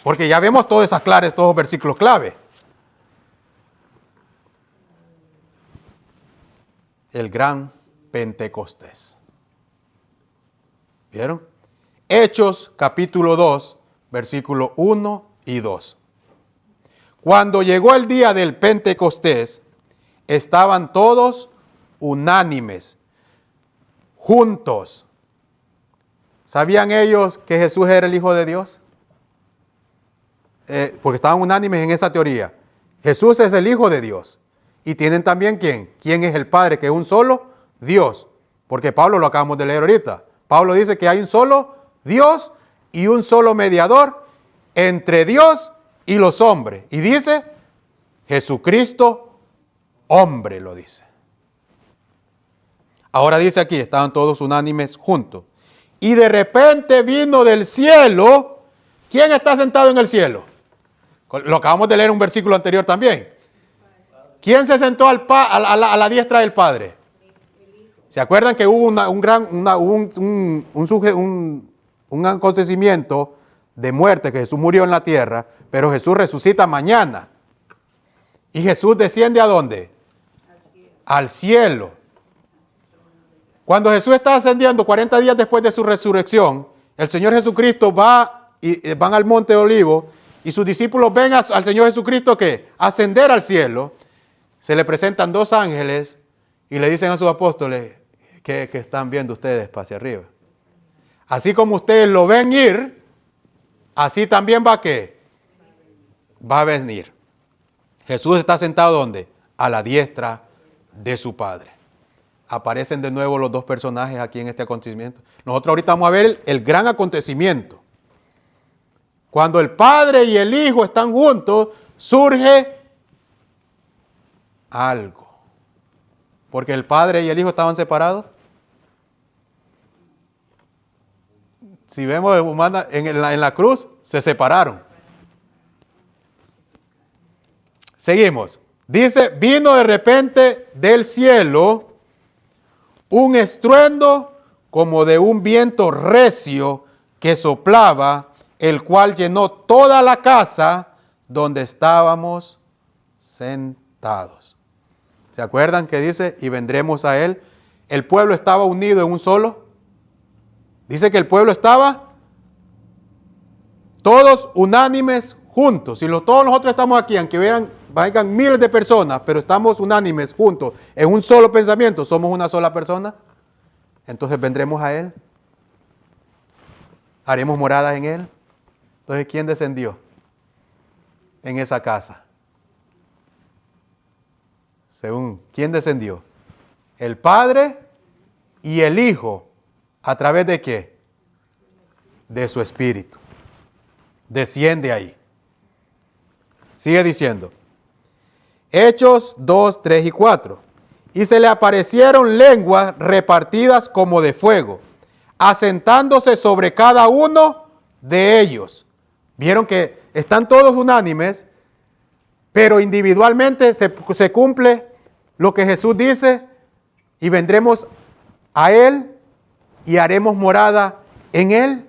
Porque ya vemos todos los versículos clave. El gran Pentecostés. ¿Vieron? Hechos capítulo 2, versículo 1 y 2. Cuando llegó el día del Pentecostés, estaban todos unánimes, juntos. ¿Sabían ellos que Jesús era el Hijo de Dios? Porque estaban unánimes en esa teoría. Jesús es el Hijo de Dios. Y tienen también ¿quién? ¿Quién es el Padre? Que es un solo Dios. Porque Pablo lo acabamos de leer ahorita. Pablo dice que hay un solo Dios y un solo mediador entre Dios y los hombres. Y dice, Jesucristo, hombre, lo dice. Ahora dice aquí, estaban todos unánimes juntos. Y de repente vino del cielo. ¿Quién está sentado en el cielo? Lo acabamos de leer en un versículo anterior también. ¿Quién se sentó a la diestra del Padre? ¿Se acuerdan que hubo un acontecimiento de muerte, que Jesús murió en la tierra, pero Jesús resucita mañana? ¿Y Jesús desciende a dónde? Al cielo. Cuando Jesús está ascendiendo 40 días después de su resurrección, el Señor Jesucristo van al monte de Olivos y sus discípulos ven al Señor Jesucristo que ascender al cielo. Se le presentan dos ángeles y le dicen a sus apóstoles, ¿qué están viendo ustedes hacia arriba? Así como ustedes lo ven ir, así también va a venir. Jesús está sentado ¿dónde? A la diestra de su Padre. Aparecen de nuevo los dos personajes aquí en este acontecimiento. Nosotros ahorita vamos a ver el gran acontecimiento. Cuando el Padre y el Hijo están juntos, surge algo. Porque el Padre y el Hijo estaban separados. Si vemos en la cruz, se separaron. Seguimos. Dice, vino de repente del cielo un estruendo como de un viento recio que soplaba, el cual llenó toda la casa donde estábamos sentados. ¿Se acuerdan que dice, y vendremos a él? El pueblo estaba unido en un solo. Dice que el pueblo estaba todos unánimes juntos. Si todos nosotros estamos aquí, aunque vengan miles de personas, pero estamos unánimes juntos en un solo pensamiento, somos una sola persona, entonces vendremos a él. Haremos moradas en él. Entonces, ¿quién descendió en esa casa? Según, ¿quién descendió? El Padre y el Hijo. ¿A través de qué? De su Espíritu. Desciende ahí. Sigue diciendo. Hechos 2, 3 y 4. Y se le aparecieron lenguas repartidas como de fuego, asentándose sobre cada uno de ellos. Vieron que están todos unánimes, pero individualmente se cumple lo que Jesús dice, y vendremos a él y haremos morada en él.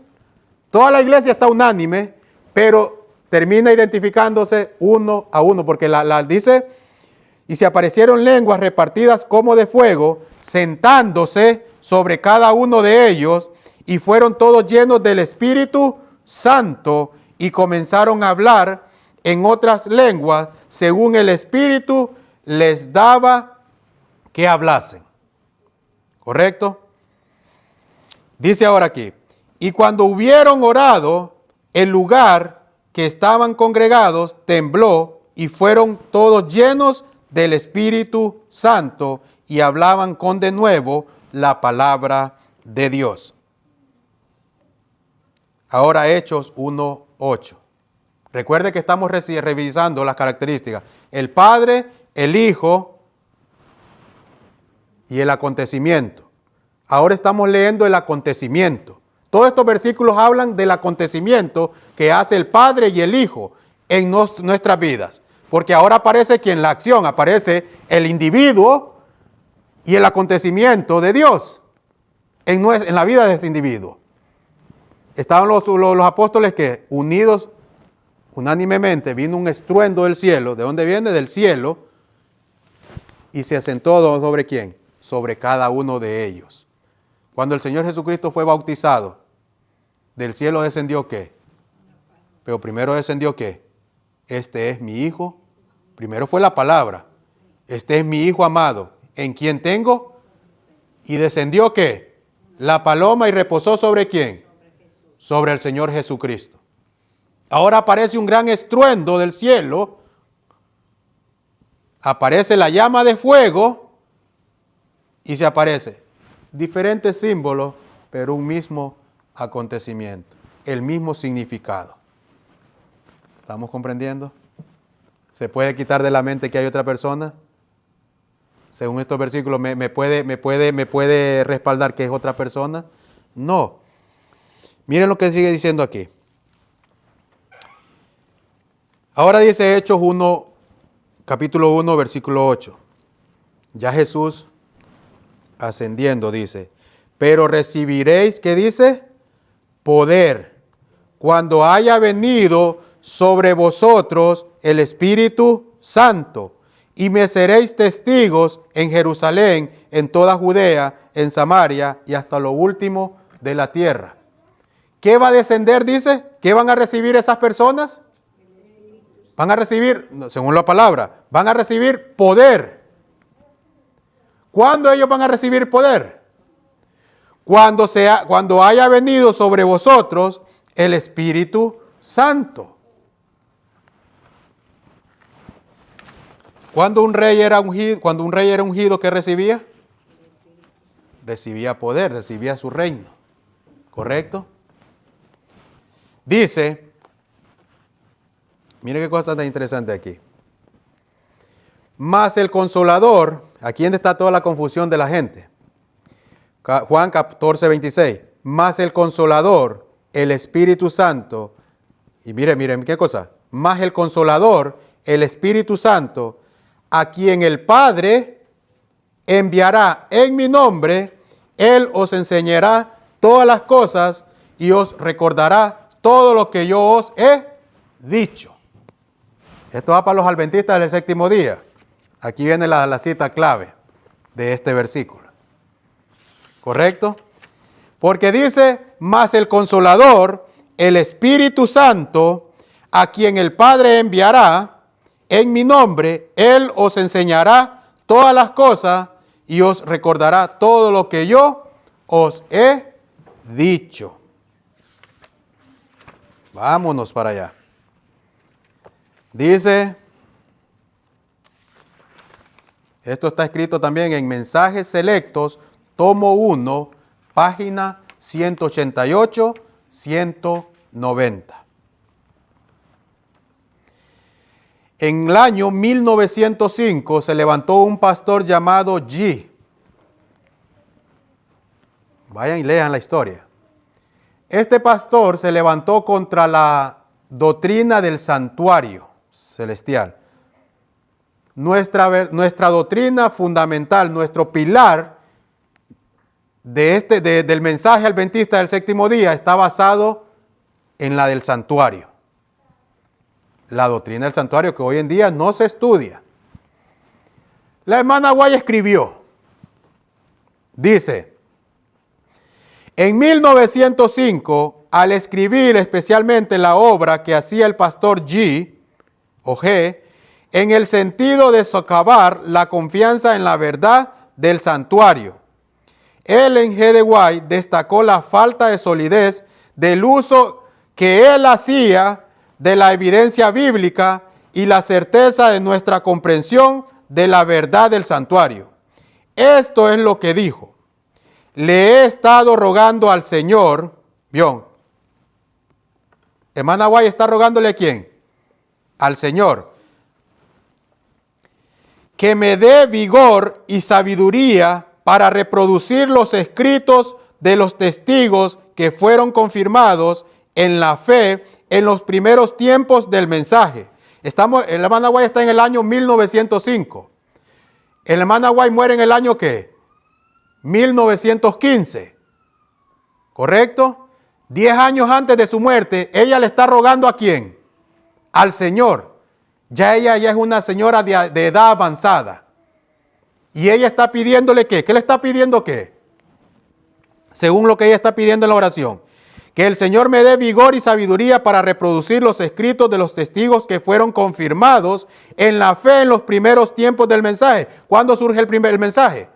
Toda la iglesia está unánime, pero termina identificándose uno a uno, porque dice, y se aparecieron lenguas repartidas como de fuego, sentándose sobre cada uno de ellos, y fueron todos llenos del Espíritu Santo, y comenzaron a hablar en otras lenguas, según el Espíritu les daba que hablasen. ¿Correcto? Dice ahora aquí, y cuando hubieron orado, el lugar que estaban congregados tembló, y fueron todos llenos del Espíritu Santo, y hablaban con denuedo la palabra de Dios. Ahora Hechos 1:8. Recuerde que estamos revisando las características. El Padre, el Hijo y el acontecimiento. Ahora estamos leyendo el acontecimiento. Todos estos versículos hablan del acontecimiento que hace el Padre y el Hijo en nuestras vidas. Porque ahora aparece que en la acción aparece el individuo y el acontecimiento de Dios en la vida de este individuo. Estaban los apóstoles que unidos unánimemente, vino un estruendo del cielo. ¿De dónde viene? Del cielo. Y se asentó ¿sobre quién? Sobre cada uno de ellos. Cuando el Señor Jesucristo fue bautizado, del cielo descendió ¿qué? Pero primero descendió ¿qué? Este es mi Hijo. Primero fue la palabra. Este es mi Hijo amado, ¿En quién tengo? ¿Y descendió qué? La paloma y reposó ¿sobre quién? Sobre el Señor Jesucristo. Ahora aparece un gran estruendo del cielo. Aparece la llama de fuego y se aparece diferentes símbolos, pero un mismo acontecimiento, el mismo significado. ¿Estamos comprendiendo? ¿Se puede quitar de la mente que hay otra persona? Según estos versículos, ¿me puede respaldar que es otra persona? No. Miren lo que sigue diciendo aquí. Ahora dice Hechos 1, capítulo 1, versículo 8. Ya Jesús ascendiendo dice, pero recibiréis, ¿qué dice? Poder, cuando haya venido sobre vosotros el Espíritu Santo, y me seréis testigos en Jerusalén, en toda Judea, en Samaria y hasta lo último de la tierra. ¿Qué va a descender, dice? ¿Qué van a recibir esas personas? Van a recibir, según la palabra, van a recibir poder. ¿Cuándo ellos van a recibir poder? Cuando haya venido sobre vosotros el Espíritu Santo. Cuando un rey era ungido, ¿qué recibía? Recibía poder, recibía su reino. ¿Correcto? Dice, mire qué cosa tan interesante aquí. Mas el Consolador, aquí donde está toda la confusión de la gente. Juan 14, 26. Mas el Consolador, el Espíritu Santo, y miren qué cosa. Mas el Consolador, el Espíritu Santo, a quien el Padre enviará en mi nombre, Él os enseñará todas las cosas y os recordará todo lo que yo os he dicho. Esto va para los adventistas del séptimo día. Aquí viene la cita clave de este versículo. ¿Correcto? Porque dice, mas el Consolador, el Espíritu Santo, a quien el Padre enviará en mi nombre, Él os enseñará todas las cosas y os recordará todo lo que yo os he dicho. Vámonos para allá. Dice, esto está escrito también en Mensajes Selectos, tomo 1, página 188, 190. En el año 1905 se levantó un pastor llamado G. Vayan y lean la historia. Este pastor se levantó contra la doctrina del santuario celestial. Nuestra doctrina fundamental, nuestro pilar del mensaje adventista del séptimo día está basado en la del santuario. La doctrina del santuario que hoy en día no se estudia. La hermana White escribió, dice, en 1905, al escribir especialmente la obra que hacía el pastor G, en el sentido de socavar la confianza en la verdad del santuario, Ellen G. de White destacó la falta de solidez del uso que él hacía de la evidencia bíblica y la certeza de nuestra comprensión de la verdad del santuario. Esto es lo que dijo. Le he estado rogando al Señor, ¿vio? Hermana White está rogándole ¿a quién? Al Señor. Que me dé vigor y sabiduría para reproducir los escritos de los testigos que fueron confirmados en la fe en los primeros tiempos del mensaje. El hermano White está en el año 1905. El hermano White muere en el año ¿qué? 1915. ¿Correcto? 10 años antes de su muerte, ella le está rogando ¿a quién? Al Señor. Ella es una señora de edad avanzada. Y ella está pidiéndole ¿qué? ¿Qué le está pidiendo qué? Según lo que ella está pidiendo en la oración. Que el Señor me dé vigor y sabiduría para reproducir los escritos de los testigos que fueron confirmados en la fe en los primeros tiempos del mensaje. ¿Cuándo surge el mensaje?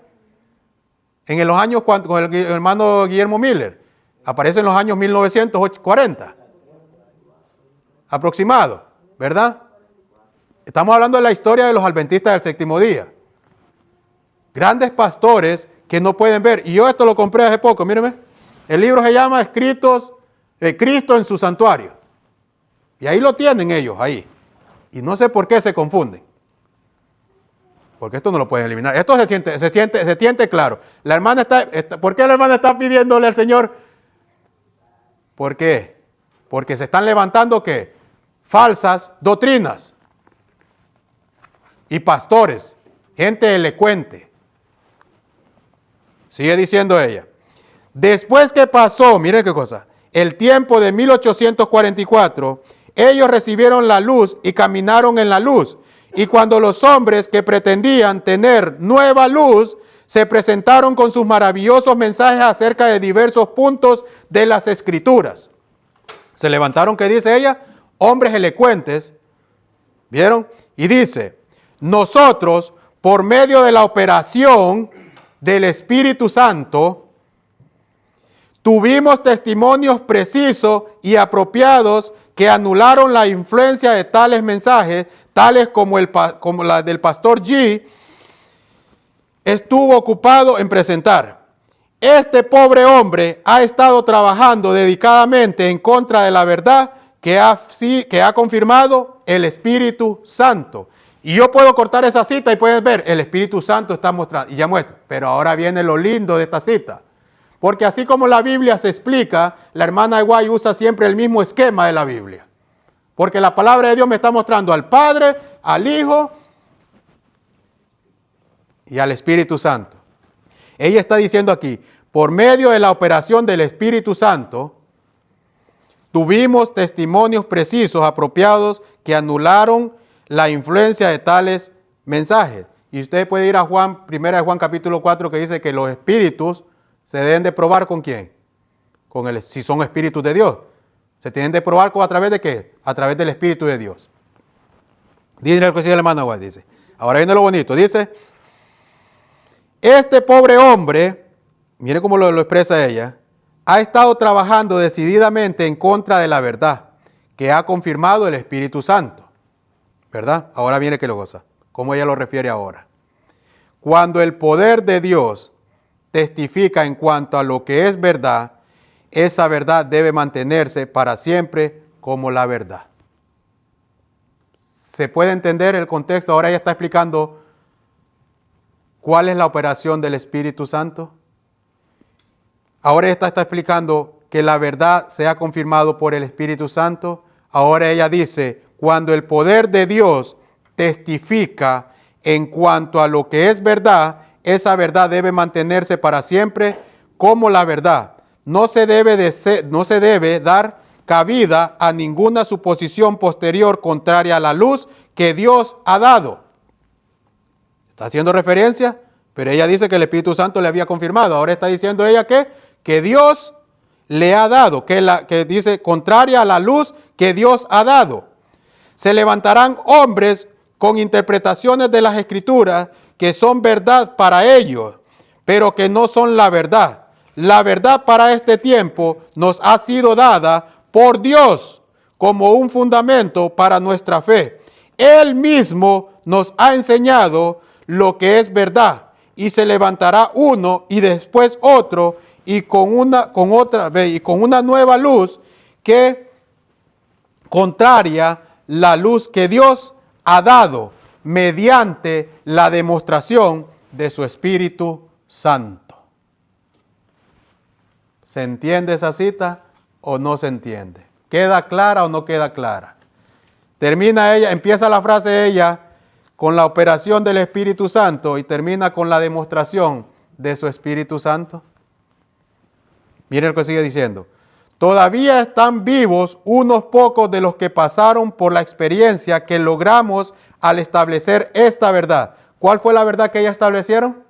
En los años con el hermano Guillermo Miller. Aparece en los años 1940. Aproximado, ¿verdad? Estamos hablando de la historia de los adventistas del séptimo día. Grandes pastores que no pueden ver. Y yo esto lo compré hace poco, míreme. El libro se llama Escritos de Cristo en su santuario. Y ahí lo tienen ellos, ahí. Y no sé por qué se confunden. Porque esto no lo pueden eliminar. Esto se siente claro. La hermana ¿por qué la hermana está pidiéndole al Señor? ¿Por qué? Porque se están levantando, ¿qué? Falsas doctrinas. Y pastores, gente elocuente. Sigue diciendo ella. Después que pasó, mire qué cosa, el tiempo de 1844, ellos recibieron la luz y caminaron en la luz. Y cuando los hombres que pretendían tener nueva luz se presentaron con sus maravillosos mensajes acerca de diversos puntos de las Escrituras. Se levantaron, ¿qué dice ella? Hombres elocuentes, ¿vieron? Y dice, nosotros, por medio de la operación del Espíritu Santo, tuvimos testimonios precisos y apropiados que anularon la influencia de tales mensajes, tales como la del pastor G. estuvo ocupado en presentar. Este pobre hombre ha estado trabajando dedicadamente en contra de la verdad que ha confirmado el Espíritu Santo. Y yo puedo cortar esa cita y puedes ver, el Espíritu Santo está mostrando, y ya muestra. Pero ahora viene lo lindo de esta cita. Porque así como la Biblia se explica, la hermana White usa siempre el mismo esquema de la Biblia. Porque la palabra de Dios me está mostrando al Padre, al Hijo y al Espíritu Santo. Ella está diciendo aquí, por medio de la operación del Espíritu Santo, tuvimos testimonios precisos, apropiados, que anularon la influencia de tales mensajes. Y usted puede ir a Juan, 1 Juan capítulo 4, que dice que los espíritus se deben de probar ¿con quién? Si son espíritus de Dios. Se tienen de probar ¿a través de qué? A través del Espíritu de Dios. Dice lo que sigue la hermana White, dice. Ahora viene lo bonito. Dice, este pobre hombre, mire cómo lo expresa ella, ha estado trabajando decididamente en contra de la verdad que ha confirmado el Espíritu Santo. ¿Verdad? Ahora viene que lo goza. ¿Cómo ella lo refiere ahora? Cuando el poder de Dios testifica en cuanto a lo que es verdad, esa verdad debe mantenerse para siempre como la verdad. ¿Se puede entender el contexto? Ahora ella está explicando cuál es la operación del Espíritu Santo. Ahora ella está explicando que la verdad se ha confirmado por el Espíritu Santo. Ahora ella dice, cuando el poder de Dios testifica en cuanto a lo que es verdad, esa verdad debe mantenerse para siempre como la verdad. No se debe dar cabida a ninguna suposición posterior contraria a la luz que Dios ha dado. Está haciendo referencia, pero ella dice que el Espíritu Santo le había confirmado. Ahora está diciendo ella que Dios le ha dado, que dice contraria a la luz que Dios ha dado. Se levantarán hombres con interpretaciones de las Escrituras que son verdad para ellos, pero que no son la verdad. La verdad para este tiempo nos ha sido dada por Dios como un fundamento para nuestra fe. Él mismo nos ha enseñado lo que es verdad, y se levantará uno y después otro, y con una nueva luz que contraria la luz que Dios ha dado mediante la demostración de su Espíritu Santo. ¿Se entiende esa cita o no se entiende? ¿Queda clara o no queda clara? Termina ella, empieza la frase ella con la operación del Espíritu Santo y termina con la demostración de su Espíritu Santo. Miren lo que sigue diciendo. Todavía están vivos unos pocos de los que pasaron por la experiencia que logramos al establecer esta verdad. ¿Cuál fue la verdad que ellos establecieron?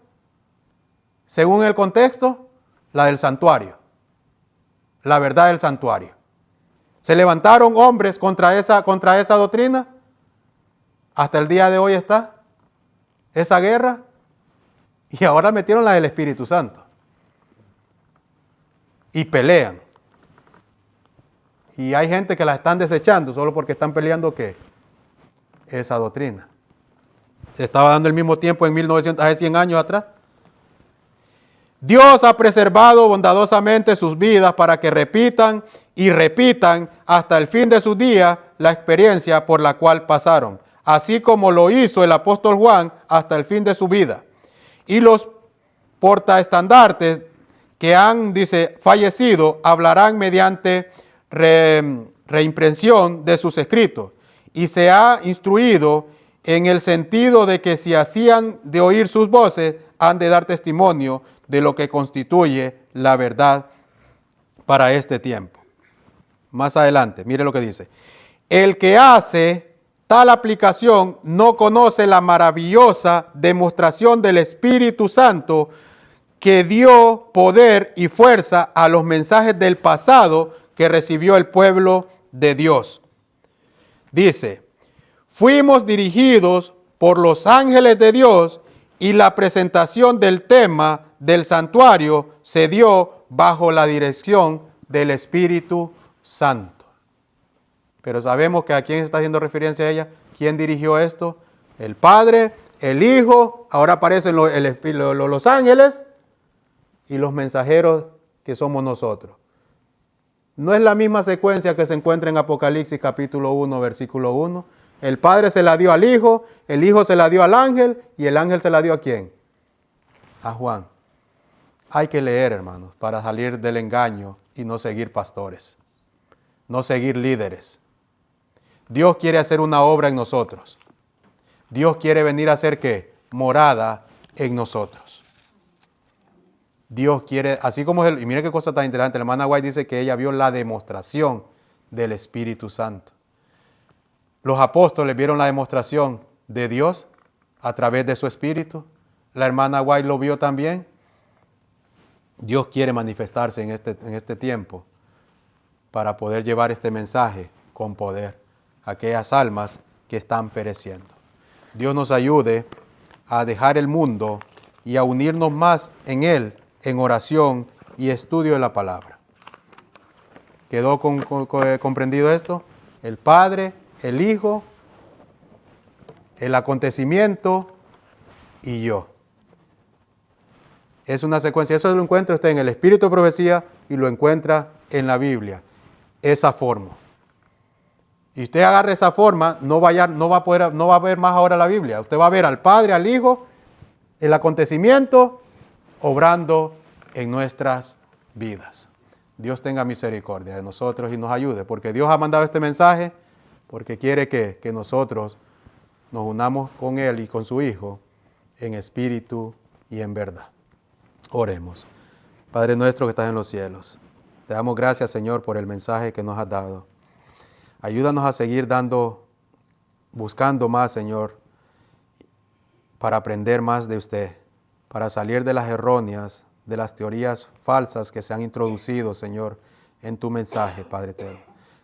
Según el contexto, la del santuario. la verdad del santuario. Se levantaron hombres contra esa doctrina. Hasta el día de hoy está esa guerra. Y ahora metieron la del Espíritu Santo. Y pelean. Y hay gente que la están desechando solo porque están peleando ¿qué? Esa doctrina. Se estaba dando el mismo tiempo en 1900, hace 100 años atrás. Dios ha preservado bondadosamente sus vidas para que repitan y repitan hasta el fin de sus días la experiencia por la cual pasaron, así como lo hizo el apóstol Juan hasta el fin de su vida. Y los portaestandartes que han, dice, fallecido, hablarán mediante reimpresión de sus escritos. Y se ha instruido en el sentido de que si hacían de oír sus voces, han de dar testimonio de lo que constituye la verdad para este tiempo. Más adelante, mire lo que dice. El que hace tal aplicación no conoce la maravillosa demostración del Espíritu Santo que dio poder y fuerza a los mensajes del pasado que recibió el pueblo de Dios. Dice, fuimos dirigidos por los ángeles de Dios y la presentación del tema del santuario se dio bajo la dirección del Espíritu Santo. Pero sabemos que a quién está haciendo referencia a ella. ¿Quién dirigió esto? El Padre, el Hijo, ahora aparecen los ángeles y los mensajeros que somos nosotros. No es la misma secuencia que se encuentra en Apocalipsis capítulo 1, versículo 1. El Padre se la dio al Hijo, el Hijo se la dio al ángel y el ángel se la dio ¿a quién? A Juan. Hay que leer, hermanos, para salir del engaño y no seguir pastores, no seguir líderes. Dios quiere hacer una obra en nosotros. Dios quiere venir a hacer ¿qué? Morada en nosotros. Dios quiere, así como y mire qué cosa tan interesante, la hermana White dice que ella vio la demostración del Espíritu Santo. Los apóstoles vieron la demostración de Dios a través de su Espíritu. La hermana White lo vio también. Dios quiere manifestarse en este tiempo para poder llevar este mensaje con poder a aquellas almas que están pereciendo. Dios nos ayude a dejar el mundo y a unirnos más en Él, en oración y estudio de la palabra. ¿Quedó comprendido esto? El Padre, el Hijo, el acontecimiento y yo. Es una secuencia. Eso lo encuentra usted en el Espíritu de Profecía y lo encuentra en la Biblia. Esa forma. Y usted agarra esa forma, no va a ver más ahora la Biblia. Usted va a ver al Padre, al Hijo, el acontecimiento obrando en nuestras vidas. Dios tenga misericordia de nosotros y nos ayude, porque Dios ha mandado este mensaje, porque quiere que nosotros nos unamos con Él y con su Hijo en espíritu y en verdad. Oremos. Padre nuestro que estás en los cielos, te damos gracias, Señor, por el mensaje que nos has dado. Ayúdanos a seguir buscando más, Señor, para aprender más de usted, para salir de las erróneas, de las teorías falsas que se han introducido, Señor, en tu mensaje, Padre eterno.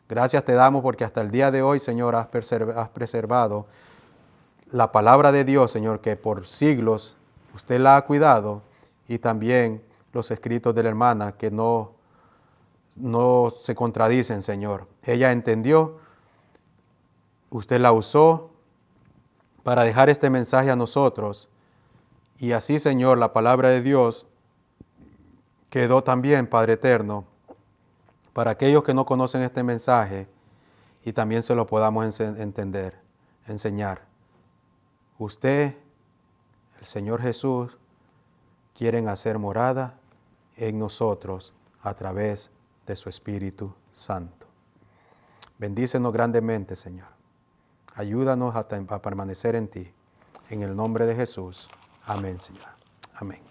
Gracias te damos porque hasta el día de hoy, Señor, has preservado la palabra de Dios, Señor, que por siglos usted la ha cuidado, y también los escritos de la hermana que no se contradicen, Señor. Ella entendió, usted la usó para dejar este mensaje a nosotros, y así, Señor, la palabra de Dios quedó también, Padre eterno, para aquellos que no conocen este mensaje y también se lo podamos entender, enseñar. Usted, el Señor Jesús, quieren hacer morada en nosotros a través de su Espíritu Santo. Bendícenos grandemente, Señor. Ayúdanos a permanecer en ti. En el nombre de Jesús. Amén, Señor. Amén.